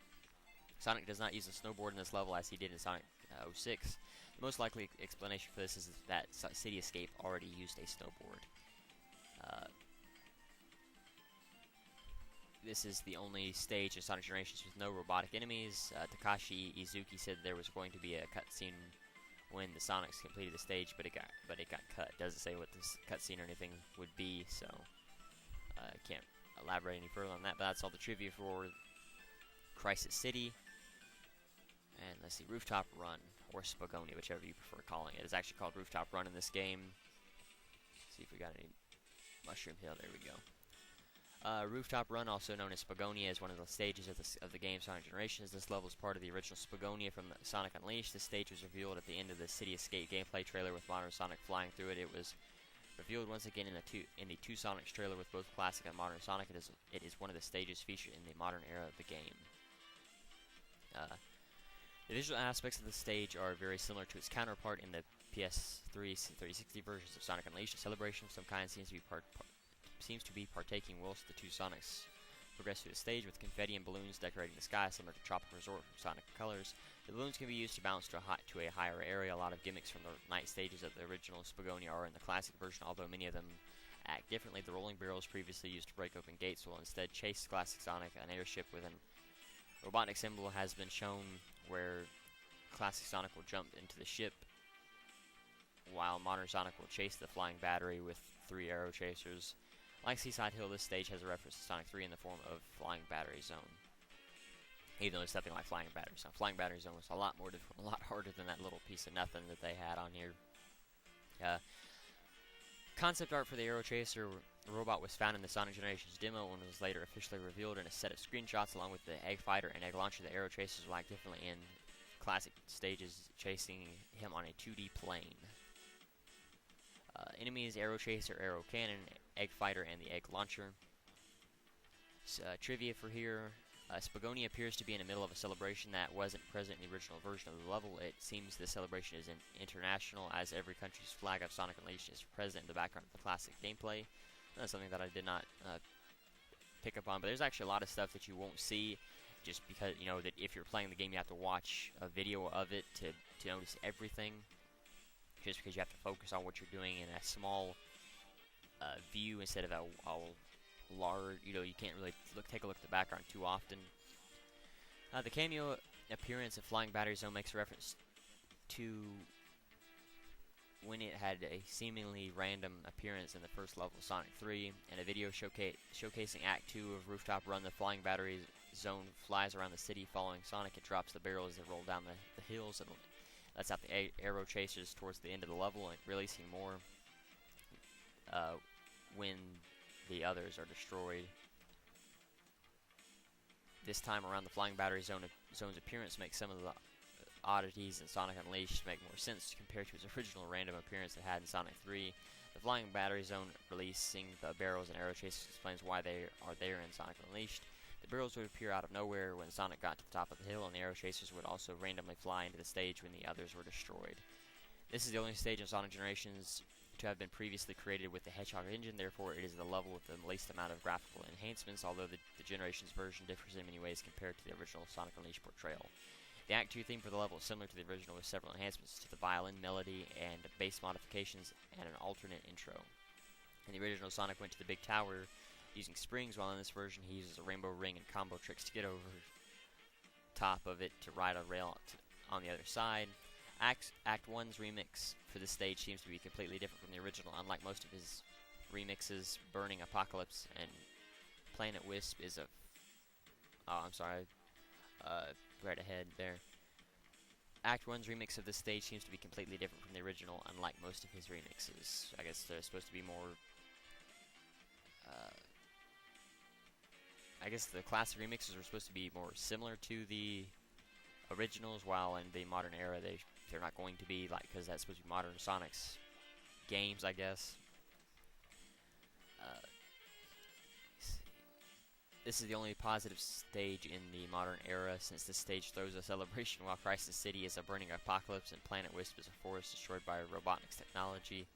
Sonic does not use a snowboard in this level as he did in Sonic 06. The most likely explanation for this is that City Escape already used a snowboard. This is the only stage in Sonic Generations with no robotic enemies. Takashi Izuki said there was going to be a cutscene when the Sonics completed the stage, but it got cut. Doesn't say what this cutscene or anything would be, so I can't elaborate any further on that. But that's all the trivia for Crisis City. And let's see, Rooftop Run, or Spagonia, whichever you prefer calling it. It's actually called Rooftop Run in this game. Let's see if we got any Mushroom Hill. There we go. Rooftop Run, also known as Spagonia, is one of the stages of the game Sonic Generations. This level is part of the original Spagonia from Sonic Unleashed. This stage was revealed at the end of the City Escape gameplay trailer with modern Sonic flying through it. It was revealed once again in the Two Sonics trailer with both classic and modern Sonic. It is one of the stages featured in the modern era of the game. The visual aspects of the stage are very similar to its counterpart in the PS3 360 versions of Sonic Unleashed. A celebration of some kind seems to be partaking whilst the two Sonics progress through the stage, with confetti and balloons decorating the sky, similar to Tropical Resort from Sonic Colors. The balloons can be used to bounce to a higher area. A lot of gimmicks from the night stages of the original Spagonia are in the classic version, although many of them act differently. The rolling barrels previously used to break open gates will instead chase classic Sonic. An airship with an Robotnik symbol has been shown, where classic Sonic will jump into the ship, while modern Sonic will chase the flying battery with 3 arrow chasers. Like Seaside Hill, this stage has a reference to Sonic 3 in the form of Flying Battery Zone. Even though it's nothing like Flying Battery Zone. Flying Battery Zone was a lot more difficult, a lot harder than that little piece of nothing that they had on here. Concept art for the Arrow Chaser robot was found in the Sonic Generations demo and was later officially revealed in a set of screenshots along with the Egg Fighter and Egg Launcher. The Arrow Chasers will act differently in classic stages, chasing him on a 2D plane. Enemies: Arrow Chaser, Arrow Cannon, Egg Fighter, and the Egg Launcher. Trivia for here. Spagonia appears to be in the middle of a celebration that wasn't present in the original version of the level. It seems the celebration is international, as every country's flag of Sonic Unleashed is present in the background of the classic gameplay. That's something that I did not pick up on, but there's actually a lot of stuff that you won't see, just because, you know, that if you're playing the game you have to watch a video of it to notice everything, just because you have to focus on what you're doing in a small view instead of a large, you know, you can't really take a look at the background too often. The cameo appearance of Flying Battery Zone makes reference to when it had a seemingly random appearance in the first level of Sonic 3. In a video showcasing Act 2 of Rooftop Run, the Flying Battery Zone flies around the city following Sonic. It drops the barrels as they roll down the hills. It lets out the arrow chasers towards the end of the level, and releasing more when the others are destroyed. This time around, the Flying Battery Zone's appearance makes some of the oddities in Sonic Unleashed make more sense compared to its original random appearance it had in Sonic 3. The Flying Battery Zone releasing the barrels and arrow chasers explains why they are there in Sonic Unleashed. The barrels would appear out of nowhere when Sonic got to the top of the hill, and the arrow chasers would also randomly fly into the stage when the others were destroyed. This is the only stage in Sonic Generations to have been previously created with the Hedgehog engine, therefore it is the level with the least amount of graphical enhancements, although the Generations version differs in many ways compared to the original Sonic Unleashed portrayal. The Act 2 theme for the level is similar to the original with several enhancements to the violin, melody, and bass modifications, and an alternate intro. In the original, Sonic went to the big tower using springs, while in this version he uses a rainbow ring and combo tricks to get over top of it to ride a rail on the other side. Act 1's remix for this stage seems to be completely different from the original. Unlike most of his remixes, Burning Apocalypse and Planet Wisp is a... Oh, I'm sorry. Right ahead there. Act 1's remix of this stage seems to be completely different from the original, unlike most of his remixes. I guess they're supposed to be more... I guess the classic remixes are supposed to be more similar to the originals, while in the modern era they're not going to be, like, because that's supposed to be modern Sonic's games, I guess. This is the only positive stage in the modern era, since this stage throws a celebration while Crisis City is a burning apocalypse and Planet Wisp is a forest destroyed by Robotnik's technology.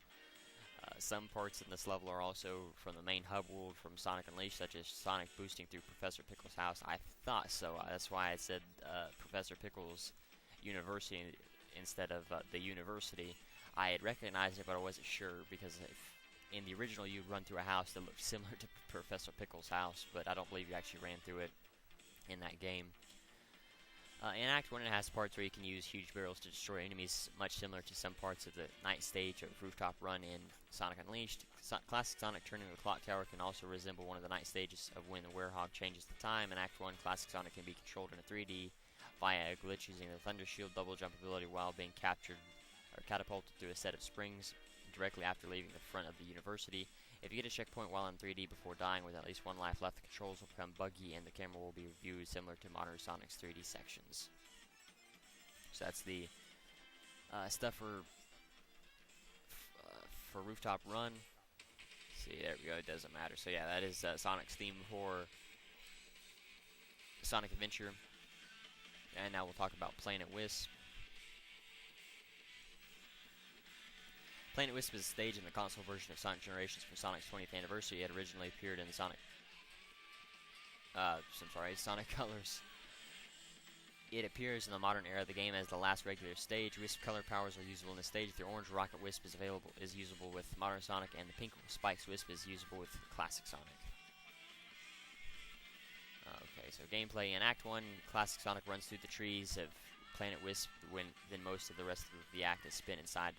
Some parts in this level are also from the main hub world from Sonic Unleashed, such as Sonic boosting through Professor Pickle's house. I thought so. That's why I said Professor Pickle's University instead of the University. I had recognized it, but I wasn't sure, because in the original you run through a house that looked similar to Professor Pickle's house, but I don't believe you actually ran through it in that game. In Act 1 it has parts where you can use huge barrels to destroy enemies, much similar to some parts of the night stage of Rooftop Run in Sonic Unleashed. Classic Sonic turning the clock tower can also resemble one of the night stages of when the Werehog changes the time. In Act 1, Classic Sonic can be controlled in a 3D via a glitch using the Thunder Shield double jump ability while being captured or catapulted through a set of springs directly after leaving the front of the university. If you get a checkpoint while in 3D before dying with at least one life left, the controls will become buggy and the camera will be viewed similar to modern Sonic's 3D sections. So that's the stuff for Rooftop Run. See, there we go, it doesn't matter. So yeah, that is Sonic's theme for Sonic Adventure. And now we'll talk about Planet Wisp. Planet Wisp is a stage in the console version of Sonic Generations for Sonic's 20th anniversary. It originally appeared in Sonic Colors. It appears in the modern era of the game as the last regular stage. Wisp color powers are usable in this stage. The orange Rocket Wisp is usable with modern Sonic, and the pink Spikes Wisp is usable with classic Sonic. Okay, so gameplay in Act 1, classic Sonic runs through the trees of Planet Wisp, then most of the rest of the act is spent inside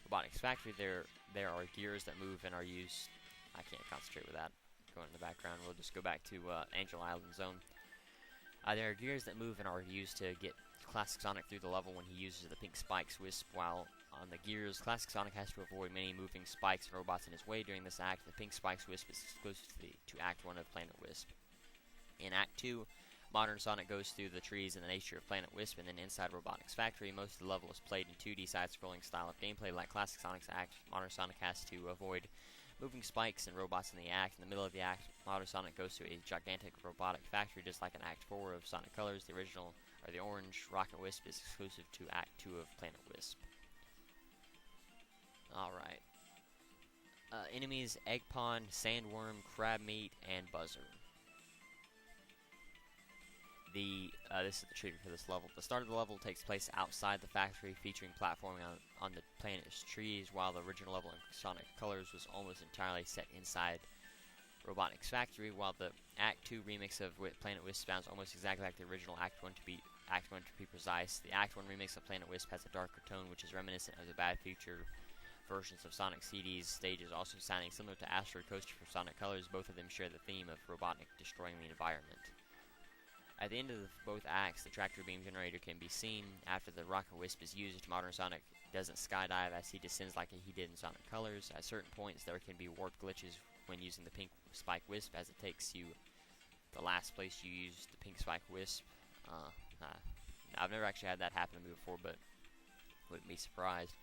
Robotnik's factory. There are gears that move and are used. I can't concentrate with that going in the background. We'll just go back to Angel Island Zone. There are gears that move and are used to get Classic Sonic through the level when he uses the pink Spikes Wisp. While on the gears, Classic Sonic has to avoid many moving spikes and robots in his way during this act. The pink Spikes Wisp is exclusive to Act 1 of Planet Wisp. In Act 2, modern Sonic goes through the trees in the nature of Planet Wisp and then inside Robotnik's factory. Most of the level is played in 2D side-scrolling style of gameplay. Like Classic Sonic's act, modern Sonic has to avoid moving spikes and robots in the act. In the middle of the act, modern Sonic goes to a gigantic robotic factory, just like in Act 4 of Sonic Colors. The original, or the orange Rocket Wisp, is exclusive to Act 2 of Planet Wisp. Alright. Enemies: Eggpond, Sandworm, Crabmeat, and Buzzer. This is the trigger for this level. The start of the level takes place outside the factory, featuring platforming on the planet's trees, while the original level in Sonic Colors was almost entirely set inside Robotnik's factory. While the Act 2 remix of Planet Wisp sounds almost exactly like the original Act 1 to be precise, the Act 1 remix of Planet Wisp has a darker tone, which is reminiscent of the bad future versions of Sonic CD's stages, also sounding similar to Asteroid Coaster from Sonic Colors. Both of them share the theme of Robotnik destroying the environment. At the end of both acts, the tractor beam generator can be seen. After the Rocket Wisp is used, modern Sonic doesn't skydive as he descends like he did in Sonic Colors. At certain points, there can be warp glitches when using the pink Spike Wisp, as it takes you the last place you used the pink Spike Wisp. I've never actually had that happen to me before, but wouldn't be surprised.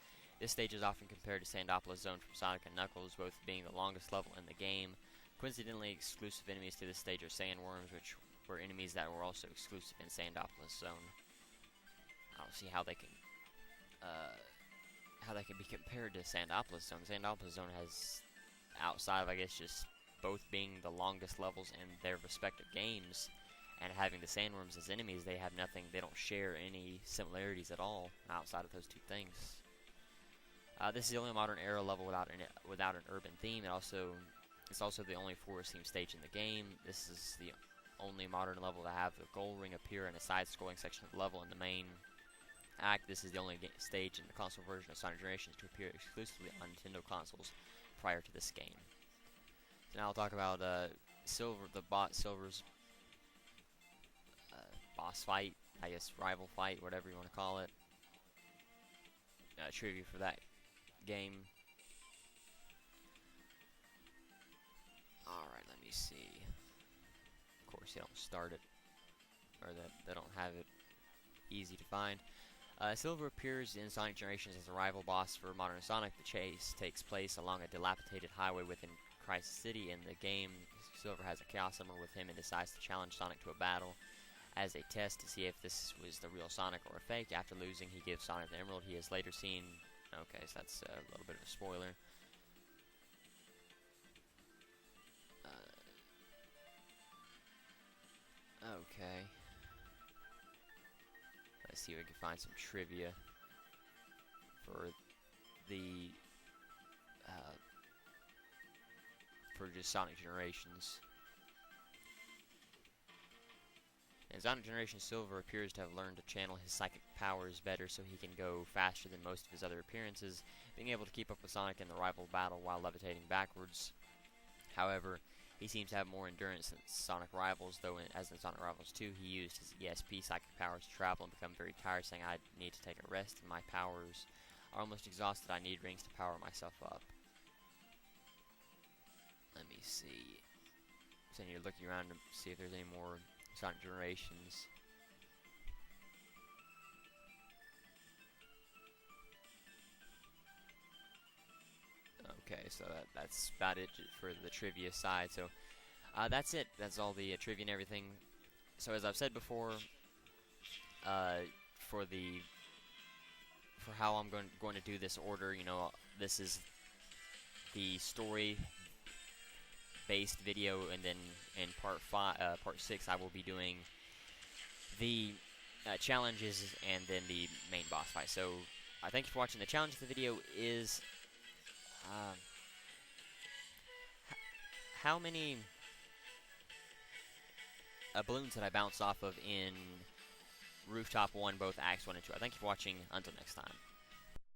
This stage is often compared to Sandopolis Zone from Sonic and Knuckles, both being the longest level in the game. Coincidentally, exclusive enemies to this stage are Sandworms, which were enemies that were also exclusive in Sandopolis Zone. I don't see how they can how they can be compared to Sandopolis Zone. Sandopolis Zone has, outside of, I guess, just both being the longest levels in their respective games, and having the sandworms as enemies, they have nothing, they don't share any similarities at all outside of those two things. This is the only modern era level without an urban theme. It's also the only forest theme stage in the game. This is the only modern level to have the gold ring appear in a side-scrolling section of the level in the main act. This is the only stage in the console version of Sonic Generations to appear exclusively on Nintendo consoles prior to this game. So now I'll talk about Silver's boss fight, I guess rival fight, whatever you want to call it. Trivia for that game. Alright, let me see. Of course, they don't start it, or that they don't have it easy to find. Silver appears in Sonic Generations as a rival boss for modern Sonic. The chase takes place along a dilapidated highway within Crisis City. In the game, Silver has a Chaos Emerald with him and decides to challenge Sonic to a battle as a test to see if this was the real Sonic or a fake. After losing, he gives Sonic the Emerald. He is later seen... Okay, so that's a little bit of a spoiler. Okay. Let's see if we can find some trivia for the for just Sonic Generations. In Sonic Generation, Silver appears to have learned to channel his psychic powers better so he can go faster than most of his other appearances, being able to keep up with Sonic in the rival battle while levitating backwards. However, he seems to have more endurance than Sonic Rivals, though as in Sonic Rivals 2, he used his ESP psychic powers to travel and become very tired, saying, "I need to take a rest, and my powers are almost exhausted. I need rings to power myself up." Let me see. So you're looking around to see if there's any more Sonic Generations. Okay, so that's about it for the trivia side. So that's it. That's all the trivia and everything. So as I've said before, for how I'm going to do this order, you know, this is the story-based video, and then in part 6, I will be doing the challenges and then the main boss fight. So thank you for watching. The challenge of the video is how many balloons that I bounced off of in Rooftop 1, both Acts 1 and 2. Thank you for watching. Until next time.